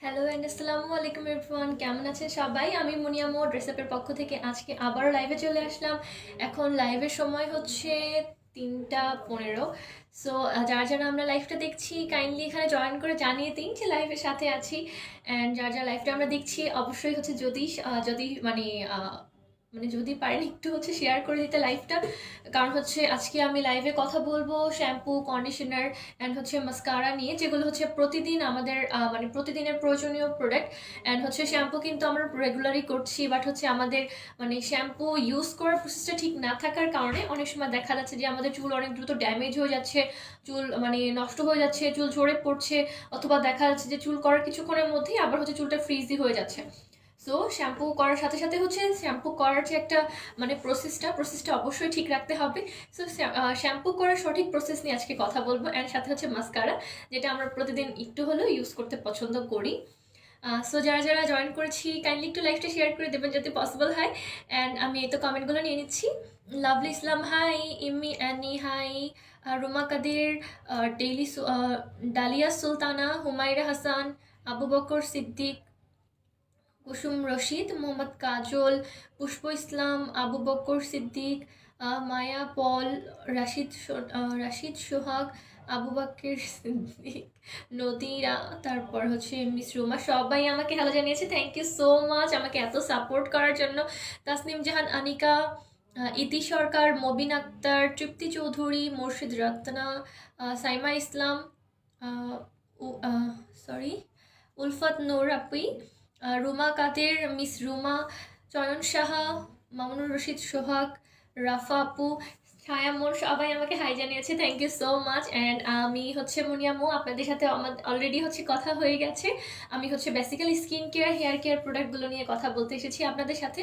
Hello and আসসালামু আলাইকুম everyone, কেমন আছেন সবাই? আমি মুনিয়ামো ড্রেসআপের পক্ষ থেকে আজকে আবারও লাইভে চলে আসলাম। এখন লাইভের সময় হচ্ছে 3টা 15। সো যারা যারা আমরা লাইভটা দেখছি কাইন্ডলি এখানে জয়েন করে জানিয়ে দিন যে লাইভের সাথে আছি। অ্যান্ড যারা যারা লাইভটা আমরা দেখছি অবশ্যই হচ্ছে যদি মানে যদি পারেন একটু হচ্ছে শেয়ার করে দিতে লাইভটা। কারণ হচ্ছে আজকে আমি লাইভে কথা বলবো শ্যাম্পু, কন্ডিশনার অ্যান্ড হচ্ছে মাস্কারা নিয়ে, যেগুলো হচ্ছে প্রতিদিন আমাদের মানে প্রতিদিনের প্রয়োজনীয় প্রোডাক্ট। অ্যান্ড হচ্ছে শ্যাম্পু কিন্তু আমরা রেগুলারই করছি, বাট হচ্ছে আমাদের মানে শ্যাম্পু ইউজ করার প্রসেসটা ঠিক না থাকার কারণে অনেক সময় দেখা যাচ্ছে যে আমাদের চুল অনেক দ্রুত ড্যামেজ হয়ে যাচ্ছে, চুল মানে নষ্ট হয়ে যাচ্ছে, চুল ঝরে পড়ছে, অথবা দেখা যাচ্ছে যে চুল করার কিছুক্ষণের মধ্যেই আবার হচ্ছে চুলটা ফ্রিজি হয়ে যাচ্ছে। সো শ্যাম্পু করার সাথে সাথে হচ্ছে শ্যাম্পু করার যে একটা মানে প্রসেসটা অবশ্যই ঠিক রাখতে হবে। সো শ্যাম্পু করার সঠিক প্রসেস নিয়ে আজকে কথা বলবো, অ্যান্ড সাথে হচ্ছে মাস্কারা, যেটা আমরা প্রতিদিন একটু হলেও ইউজ করতে পছন্দ করি। সো যারা যারা জয়েন করেছি কাইন্ডলি একটু লাইভটা শেয়ার করে দেবেন যদি পসিবল হয়। অ্যান্ড আমি এই তো কমেন্টগুলো নিয়ে নিচ্ছি। লাভলি ইসলাম হাই, ইম্মি অ্যানি হাই, রুমা কাদের, ডেইলি ডালিয়া সুলতানা, হুমায়রা হাসান, আবু বকর সিদ্দিক, কুসুম রশিদ, মোহাম্মদ কাজল, পুষ্প ইসলাম, আবু বকর সিদ্দিক, মায়া পল, রাশিদ সোহাগ, আবু বাকের সিদ্দিক, নদীরা, তারপর হচ্ছে মিস রুমা, সবাই আমাকে হ্যালো জানিয়েছে। থ্যাংক ইউ সো মাচ আমাকে এত সাপোর্ট করার জন্য। তাসনিম জাহান, আনিকা, ইতি সরকার, মবিন আক্তার, তৃপ্তি চৌধুরী, মুর্শিদ রত্না, সাইমা ইসলাম, সরি, উলফত নূর আপি, রুমা কাদের, মিস রুমা, চয়ন সাহা, মামুনুর রশিদ সোহাগ, রাফা আপু, ছায়ামোর, সবাই আমাকে হাই জানিয়েছে। Thank you so much. And আমি হচ্ছে মুনিয়ামু, আপনাদের সাথে আমার অলরেডি হচ্ছে কথা হয়ে গেছে। আমি হচ্ছে basically skin care, hair care প্রোডাক্টগুলো নিয়ে কথা বলতে এসেছি আপনাদের সাথে।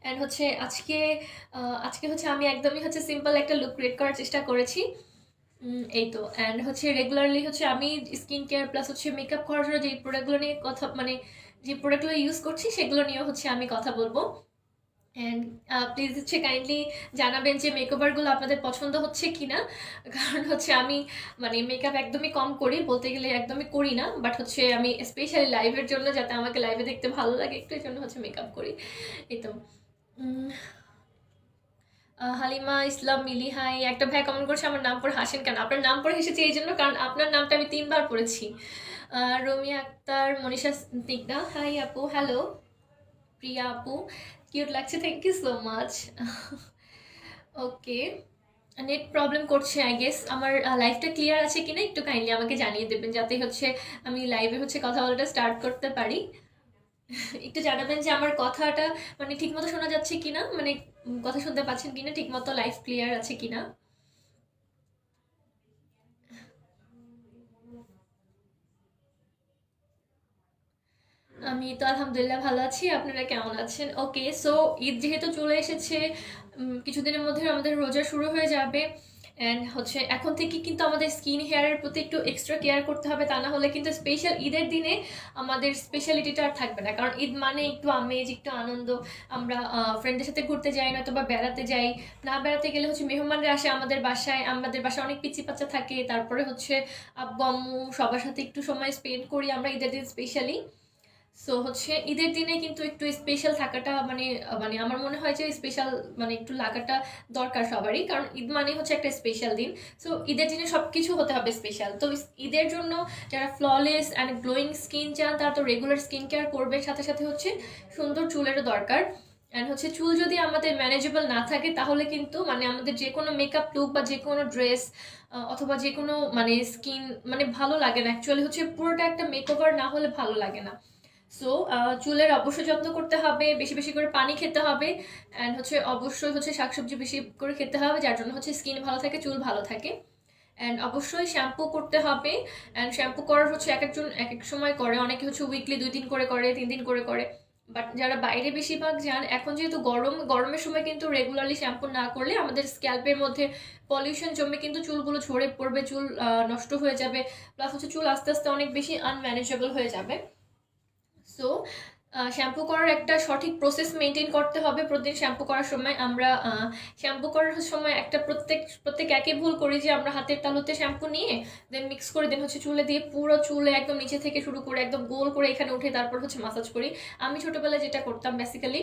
অ্যান্ড হচ্ছে আজকে হচ্ছে আমি একদমই হচ্ছে সিম্পল একটা লুক ক্রিয়েট করার চেষ্টা করেছি। এই তো। অ্যান্ড হচ্ছে রেগুলারলি হচ্ছে আমি স্কিন কেয়ার প্লাস হচ্ছে মেকআপ করার জন্য যে প্রোডাক্টগুলো নিয়ে কথা মানে যে প্রোডাক্টগুলো ইউজ করছি সেগুলো নিয়েও হচ্ছে আমি কথা বলবো। অ্যান্ড প্লিজ হচ্ছে কাইন্ডলি জানাবেন যে মেকওভারগুলো আপনাদের পছন্দ হচ্ছে কি না। কারণ হচ্ছে আমি মানে মেকআপ একদমই কম করি, বলতে গেলে একদমই করি না, বাট হচ্ছে আমি স্পেশালি লাইভের জন্য, যাতে আমাকে লাইভে দেখতে ভালো লাগে একটু, এই জন্য হচ্ছে মেকআপ করি। এই তো। উম, হালিমা ইসলাম মিলি হাই, একটা ভাই কমেন্ট করছে আমার নাম পড়ে হাসেন কেন? আপনার নাম পড়ে হেসেছি এই জন্য কারণ আপনার নামটা আমি 3বার পড়েছি। রমিয়া আক্তার, মনীষা স্নিগ্ধা হাই আপু, হ্যালো প্রিয়া আপু, কিউট লাগছে, thank you so much. Okay, net problem করছে আই গেস। আমার লাইভটা ক্লিয়ার আছে কিনা একটু কাইন্ডলি আমাকে জানিয়ে দেবেন, যাতে হচ্ছে আমি লাইভে হচ্ছে কথা বলাটা স্টার্ট করতে পারি। একটু জানাবেন যে আমার কথাটা মানে ঠিকমতো শোনা যাচ্ছে কিনা, মানে কথা শুনতে পাচ্ছেন কিনা ঠিকমতো, লাইভ ক্লিয়ার আছে কিনা। আমি তো আলহামদুলিল্লাহ ভালো আছি, আপনারা কেমন আছেন? ওকে, সো ঈদ যেহেতু চলে এসেছে, কিছুদিনের মধ্যে আমাদের রোজা শুরু হয়ে যাবে। অ্যান্ড হচ্ছে এখন থেকে কিন্তু আমাদের স্কিন হেয়ারের প্রতি একটু এক্সট্রা কেয়ার করতে হবে, তা না হলে কিন্তু স্পেশাল ঈদের দিনে আমাদের স্পেশালিটিটা আর থাকবে না। কারণ ঈদ মানে একটু আমেজ, একটু আনন্দ। আমরা ফ্রেন্ডদের সাথে ঘুরতে যাই, নয়তো বা বেড়াতে যাই। না বেড়াতে গেলে হচ্ছে মেহমানরা আসে আমাদের বাসায়, আমাদের বাসায় অনেক পিচ্চি বাচ্চা থাকে, তারপরে হচ্ছে আব্বু আম্মু সবার সাথে একটু সময় স্পেন্ড করি আমরা ঈদের দিন স্পেশালি। সো হচ্ছে ঈদের দিনে কিন্তু একটু স্পেশাল থাকাটা মানে মানে আমার মনে হয় যে স্পেশাল মানে একটু লাগাটা দরকার সবারই, কারণ ঈদ মানে হচ্ছে একটা স্পেশাল দিন। সো ঈদের দিনে সব কিছু হতে হবে স্পেশাল। তো ঈদের জন্য যারা ফ্ললেস অ্যান্ড গ্লোয়িং স্কিন চান তারা তো রেগুলার স্কিন কেয়ার করবে, সাথে সাথে হচ্ছে সুন্দর চুলেরও দরকার। অ্যান্ড হচ্ছে চুল যদি আমাদের ম্যানেজেবল না থাকে তাহলে কিন্তু মানে আমাদের যে কোনো মেকআপ লুক বা যে কোনো ড্রেস অথবা যে কোনো মানে স্কিন মানে ভালো লাগে না। অ্যাকচুয়ালি হচ্ছে পুরোটা একটা মেকওভার না হলে ভালো লাগে না। সো চুলের অবশ্যই যত্ন করতে হবে, বেশি বেশি করে পানি খেতে হবে, অ্যান্ড হচ্ছে অবশ্যই হচ্ছে শাকসবজি বেশি করে খেতে হবে, যার জন্য হচ্ছে স্কিন ভালো থাকে, চুল ভালো থাকে। অ্যান্ড অবশ্যই শ্যাম্পু করতে হবে। অ্যান্ড শ্যাম্পু করার হচ্ছে এক একজন এক এক সময় করে, অনেকে হচ্ছে উইকলি 2 দিন করে করে, 3 দিন করে করে। বাট যারা বাইরে বেশিরভাগ যান, এখন যেহেতু গরমের সময় কিন্তু রেগুলারলি শ্যাম্পু না করলে আমাদের স্ক্যাল্পের মধ্যে পলিউশন জমে কিন্তু চুলগুলো ঝরে পড়বে, চুল নষ্ট হয়ে যাবে, প্লাস হচ্ছে চুল আস্তে আস্তে অনেক বেশি আনম্যানেজেবল হয়ে যাবে। সো শ্যাম্পু করার একটা সঠিক প্রসেস মেনটেন করতে হবে। প্রতিদিন শ্যাম্পু করার সময় আমরা শ্যাম্পু করার সময় একটা প্রত্যেক একই ভুল করি যে আমরা হাতের তালুতে শ্যাম্পু নিয়ে দেন মিক্স করে দেন হচ্ছে চুলে দিয়ে পুরো চুলে একদম নিচে থেকে শুরু করে একদম গোল করে এখানে উঠে তারপর হচ্ছে মাসাজ করি। আমি ছোটোবেলায় যেটা করতাম বেসিক্যালি,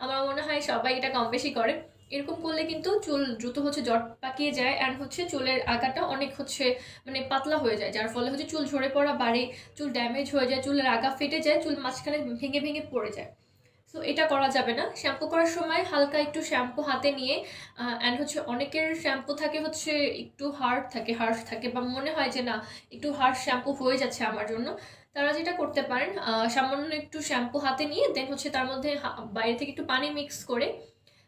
আমার মনে হয় সবাই এটা কম বেশি করে। এরকম করলে কিন্তু চুল দ্রুত হচ্ছে জট পাকিয়ে যায় অ্যান্ড হচ্ছে চুলের আগাটা অনেক হচ্ছে মানে পাতলা হয়ে যায়, যার ফলে হচ্ছে চুল ঝরে পড়া বাড়ে, চুল ড্যামেজ হয়ে যায়, চুলের আগা ফেটে যায়, চুল মাঝখানে ভেঙে ভেঙে পড়ে যায়। সো এটা করা যাবে না। শ্যাম্পু করার সময় হালকা একটু শ্যাম্পু হাতে নিয়ে অ্যান্ড হচ্ছে অনেকের শ্যাম্পু থাকে হচ্ছে একটু হার্শ থাকে বা মনে হয় যে না একটু হার্শ শ্যাম্পু হয়ে যাচ্ছে আমার জন্য, তারা যেটা করতে পারেন সামান্য একটু শ্যাম্পু হাতে নিয়ে দেন হচ্ছে তার মধ্যে বাইরে থেকে একটু পানি মিক্স করে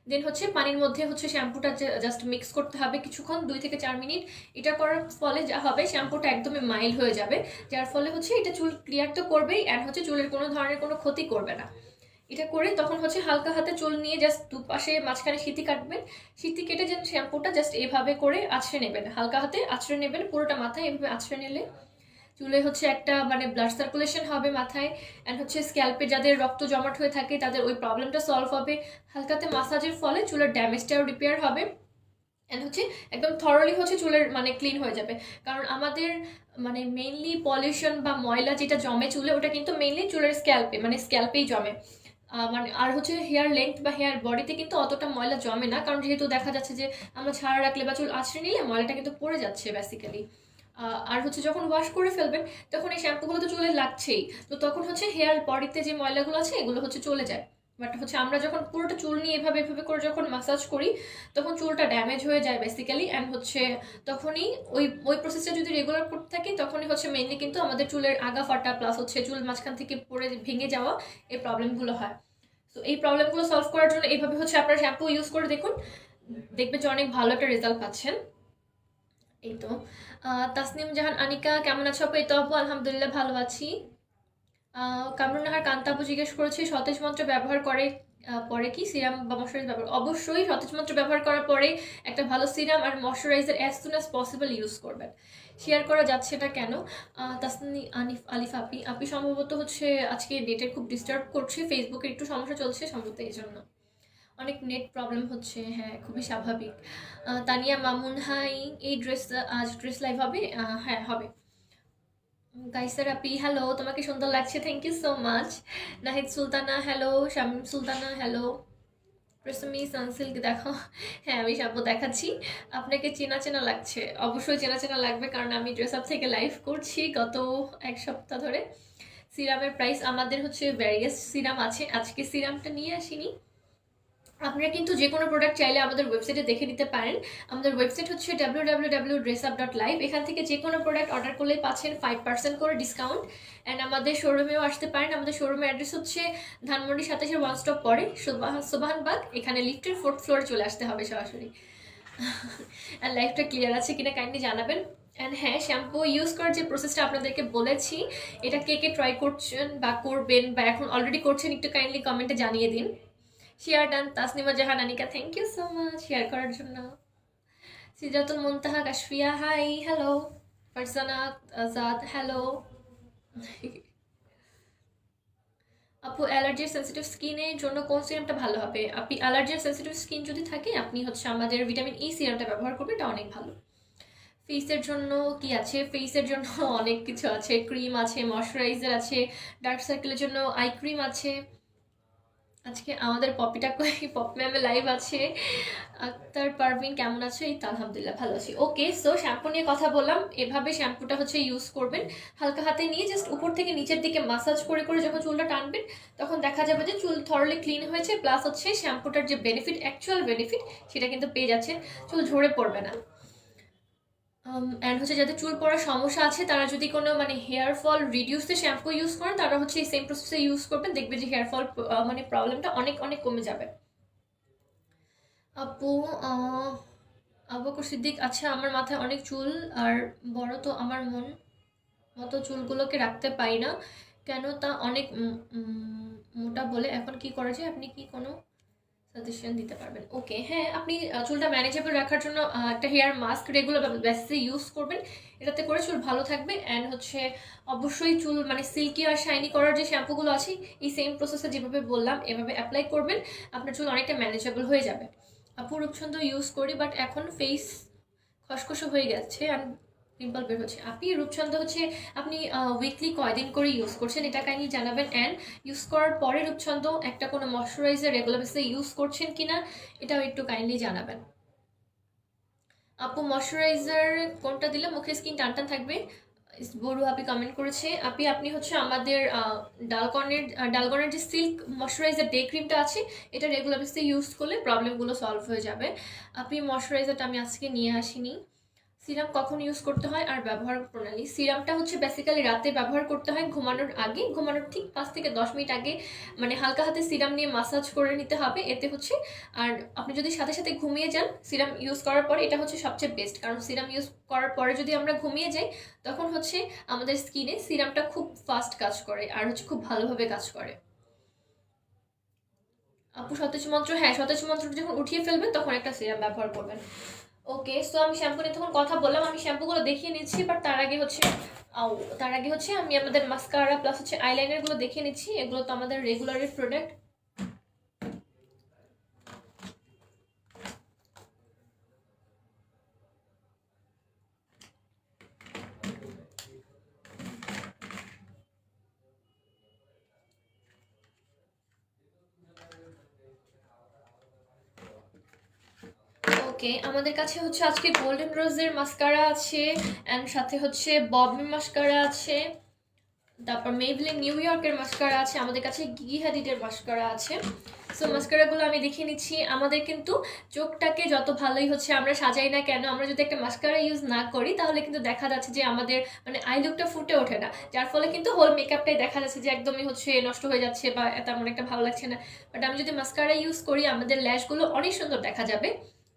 দেন হচ্ছে পানির মধ্যে হচ্ছে শ্যাম্পুটা জাস্ট মিক্স করতে হবে কিছুক্ষণ 2 থেকে 4 মিনিট। এটা করার ফলে যা হবে শ্যাম্পুটা একদমই মাইল্ড হয়ে যাবে, যার ফলে হচ্ছে এটা চুল ক্লিয়ার তো করবেই অ্যান্ড হচ্ছে চুলের কোনো ধরনের কোনো ক্ষতি করবে না। এটা করে তখন হচ্ছে হালকা হাতে চুল নিয়ে জাস্ট দুপাশে মাঝখানে সিঁথি কাটবেন, সিঁথি কেটে যেন শ্যাম্পুটা জাস্ট এভাবে করে আছড়ে নেবেন, হালকা হাতে আছড়ে নেবেন পুরোটা মাথায়। এভাবে আছড়ে নিলে চুলে হচ্ছে একটা মানে ব্লাড সার্কুলেশন হবে মাথায় অ্যান্ড হচ্ছে স্ক্যাল্পে যাদের রক্ত জমাট হয়ে থাকে তাদের ওই প্রবলেমটা সলভ হবে। হালকাতে মাসাজের ফলে চুলের ড্যামেজটাও রিপেয়ার হবে অ্যান্ড হচ্ছে একদম থরলি হচ্ছে চুলের মানে ক্লিন হয়ে যাবে। কারণ আমাদের মানে মেইনলি পলিউশন বা ময়লা যেটা জমে চুলে ওটা কিন্তু মেইনলি চুলের স্ক্যাল্পে মানে স্ক্যাল্পেই জমে। মানে আর হচ্ছে হেয়ার লেন্থ বা হেয়ার বডিতে কিন্তু অতটা ময়লা জমে না, কারণ যেহেতু দেখা যাচ্ছে যে আমরা ছাড়া রাখলে বা চুল আছড়ে নিলে ময়লাটা কিন্তু পড়ে যাচ্ছে বেসিক্যালি। আর হচ্ছে যখন ওয়াশ করে ফেলবেন তখন এই শ্যাম্পুগুলো তো চুলে লাগছেই, তো তখন হচ্ছে হেয়ার বডিতে যে ময়লাগুলো আছে এগুলো হচ্ছে চলে যায়। বাট হচ্ছে আমরা যখন পুরোটা চুল নিয়ে এভাবে এভাবে করে যখন মাসাজ করি তখন চুলটা ড্যামেজ হয়ে যায় বেসিক্যালি অ্যান্ড হচ্ছে তখনই ওই প্রসেসটা যদি রেগুলার করতে থাকি তখনই হচ্ছে মেনলি কিন্তু আমাদের চুলের আগা ফাটা প্লাস হচ্ছে চুল মাঝখান থেকে পড়ে ভেঙে যাওয়া এই প্রবলেমগুলো হয়। তো এই প্রবলেমগুলো সলভ করার জন্য এইভাবে হচ্ছে আপনারা শ্যাম্পু ইউজ করে দেখুন, দেখবেন যে অনেক ভালো একটা রেজাল্ট পাচ্ছেন। এই তো তাসনিম জাহান আনিকা কেমন আছো আপু? এই তো আপু আলহামদুলিল্লাহ ভালো আছি। কামরুন্নাহার কান্তাবু জিজ্ঞেস করেছি সতেজ মন্ত্র ব্যবহার করে পরে কি সিরাম বা ময়শ্চারাইজার ব্যবহার? অবশ্যই সতেজ মন্ত্র ব্যবহার করার পরে একটা ভালো সিরাম আর moisturiser as soon as possible use করবেন। শেয়ার করা যাচ্ছে এটা কেন? তাসনি আলিফ আপি সম্ভবত হচ্ছে আজকে নেটের খুব ডিস্টার্ব করছে, ফেসবুকের একটু সমস্যা চলছে সম্ভবত এই জন্য অনেক নেট প্রবলেম হচ্ছে। হ্যাঁ খুবই স্বাভাবিক। তানিয়া মামুন হাই, এই আজ ড্রেস লাইভ হবে? হ্যাঁ হবে। গাইসার আপি হ্যালো, তোমাকে সুন্দর লাগছে, thank you so much. Nahid Sultana hello, Shamim Sultana hello. প্রসমি সানসিল্ক দেখো, হ্যাঁ আমি শ্যাম্পু দেখাচ্ছি। আপনাকে চেনা চেনা লাগছে, অবশ্যই চেনা চেনা লাগবে কারণ আমি ড্রেস আপ থেকে লাইভ করছি গত 1 সপ্তাহ ধরে। সিরামের প্রাইস আমাদের হচ্ছে ভ্যারিয়াস সিরাম আছে, আজকে সিরামটা নিয়ে আসিনি। আপনারা কিন্তু যে কোনো প্রোডাক্ট চাইলে আমাদের ওয়েবসাইটে দেখে নিতে পারেন। আমাদের ওয়েবসাইট হচ্ছে www.dressup.live। এখান থেকে যে কোনো প্রোডাক্ট অর্ডার করলেই পাচ্ছেন 5% করে ডিসকাউন্ট অ্যান্ড আমাদের শোরুমেও আসতে পারেন। আমাদের শোরুমের অ্যাড্রেস হচ্ছে ধানমন্ডি 27-এর ওয়ান স্টপ পরে সোবাহানবাগ, এখানে লিফটের 4th ফ্লোরে চলে আসতে হবে সরাসরি। অ্যান্ড লাইফটা ক্লিয়ার আছে কিনা কাইন্ডলি জানাবেন। অ্যান্ড হ্যাঁ শ্যাম্পু ইউজ করার যে প্রসেসটা আপনাদেরকে বলেছি এটা কে কে ট্রাই করছেন বা করবেন বা এখন অলরেডি করছেন একটু কাইন্ডলি কমেন্টে জানিয়ে দিন। Share done Tasnima Jahan Anika, thank you so much share করার জন্য। Sidratul Muntaha Kashfia hi hello. Farzana Azad hello. আপু অ্যালার্জির সেন্সিটিভ স্কিনের জন্য কোন সিরামটা ভালো হবে? আপনি অ্যালার্জির সেন্সিটিভ স্কিন যদি থাকে আপনি হচ্ছে আমাদের ভিটামিন ই সিরামটা ব্যবহার করবেন, এটা অনেক ভালো। ফেসের জন্য কি আছে? ফেসের জন্য অনেক কিছু আছে, ক্রিম আছে, ময়শ্চারাইজার আছে, ডার্ক সার্কেলের জন্য আই ক্রিম আছে। আজকে আমাদের পপিটা কই, পপি ম্যামের লাইভ আছে। আক্তার পারভিন কেমন আছো? এই তো আলহামদুলিল্লাহ ভালো আছি। ওকে সো শ্যাম্পু নিয়ে কথা বললাম, এভাবে শ্যাম্পুটা হচ্ছে ইউজ করবেন হালকা হাতে নিয়ে জাস্ট উপর থেকে নিচের দিকে মাসাজ করে করে যখন চুলটা টানবেন তখন দেখা যাবে যে চুল থরলি ক্লিন হয়েছে, প্লাস হচ্ছে শ্যাম্পুটার যে বেনিফিট অ্যাকচুয়াল বেনিফিট সেটা কিন্তু পেয়ে যাচ্ছেন, চুল ঝরে পড়বে না। অ্যান্ড হচ্ছে যাদের চুল পড়ার সমস্যা আছে তারা যদি কোনো মানে হেয়ার ফল রিডিউসে শ্যাম্পু ইউজ করেন তারা হচ্ছে এই সেম প্রসেসে ইউজ করবেন, দেখবে যে হেয়ার ফল মানে প্রবলেমটা অনেক অনেক কমে যাবে। আপু আবু বকর সিদ্দিক, আচ্ছা আমার মাথায় অনেক চুল আর বড়, তো আমার মন মতো চুলগুলোকে রাখতে পারি না কেন, তা অনেক মোটা বলে, এখন কি করা যায়? আপনি কি কোনো সাজেশন দিতে পারবেন। ওকে, হ্যাঁ, আপনি চুলটা ম্যানেজেবল রাখার জন্য একটা হেয়ার মাস্ক রেগুলার বেসিসে ইউজ করবেন। এটাতে করে চুল ভালো থাকবে। অ্যান্ড হচ্ছে অবশ্যই চুল মানে সিল্কি আর শাইনি করার যে শ্যাম্পুগুলো আছে এই সেম প্রসেসে যেভাবে বললাম এভাবে অ্যাপ্লাই করবেন, আপনার চুল অনেকটা ম্যানেজেবল হয়ে যাবে। রূপচন্দ্র ইউজ করি, বাট এখন ফেস খসখসে হয়ে গেছে আর পিম্পল বের হচ্ছে। আপনি রূপচন্দ্র হচ্ছে আপনি উইকলি কয়দিন করে ইউজ করছেন এটা কাইন্ডলি জানাবেন। অ্যান্ড ইউজ করার পরে রূপচন্দ্র একটা কোনো ময়শ্চারাইজার রেগুলার বেসিসে ইউজ করছেন কিনা এটাও একটু কাইন্ডলি জানাবেন। আপু ময়শ্চারাইজার কোনটা দিলে মুখের স্কিন টান টান থাকবে? বড়ু আপনি কমেন্ট করেছে। আপনি হচ্ছে আমাদের ডালগনের যে সিল্ক ময়শ্চারাইজার ডে ক্রিমটা আছে এটা রেগুলার বেসিসে ইউজ করলে প্রবলেমগুলো সলভ হয়ে যাবে। ময়শ্চারাইজারটা আমি আজকে নিয়ে আসিনি। সিরাম কখন ইউজ করতে হয় আর ব্যবহার প্রণালী? সিরামটা হচ্ছে বেসিক্যালি রাতে ব্যবহার করতে হয় ঘুমানোর আগে, ঘুমানোর ঠিক 5 থেকে 10 মিনিট আগে মানে হালকা হাতে সিরাম নিয়ে মাসাজ করে নিতে হবে এতে হচ্ছে। আর আপনি যদি সাথে সাথে ঘুমিয়ে যান সিরাম ইউজ করার পরে এটা হচ্ছে সবচেয়ে বেস্ট, কারণ সিরাম ইউজ করার পরে যদি আমরা ঘুমিয়ে যাই তখন হচ্ছে আমাদের স্কিনে সিরামটা খুব ফাস্ট কাজ করে আর হচ্ছে খুব ভালোভাবে কাজ করে। আপু সতেজ মন্ত্র, হ্যাঁ সতেজ মন্ত্র যখন উঠিয়ে ফেলবেন তখন একটা সিরাম ব্যবহার করবেন। ওকে, সো আমি শ্যাম্পু নিয়ে তখন কথা বললাম, আমি শ্যাম্পুগুলো দেখিয়ে নিচ্ছি, বাট তার আগে হচ্ছে আমি আমাদের মাস্কারা প্লাস হচ্ছে আইলাইনারগুলো দেখিয়ে নিচ্ছি। এগুলো তো আমাদের রেগুলারের প্রোডাক্ট। ওকে, আমাদের কাছে হচ্ছে আজকে গোল্ডেন রোজের মাস্কারা আছে, অ্যান্ড সাথে হচ্ছে ববি মাস্কারা আছে, তারপর মেবলিন নিউ ইয়র্কের মাস্কারা আছে, আমাদের কাছে গিগি হাদিডের মাস্কারা আছে। সো মাস্কারাগুলো আমি দেখিয়ে নিচ্ছি। আমাদের কিন্তু চোখটাকে যত ভালোই হচ্ছে আমরা সাজাই না কেন, আমরা যদি একটা মাস্কারা ইউজ না করি তাহলে কিন্তু দেখা যাচ্ছে যে আমাদের মানে আই লুকটা ফুটে ওঠে না, যার ফলে কিন্তু হোল মেকআপটাই দেখা যাচ্ছে যে একদমই হচ্ছে নষ্ট হয়ে যাচ্ছে বা তেমন একটা ভালো লাগছে না। বাট আমি যদি মাস্কারা ইউজ করি আমাদের ল্যাশগুলো অনেক সুন্দর দেখা যাবে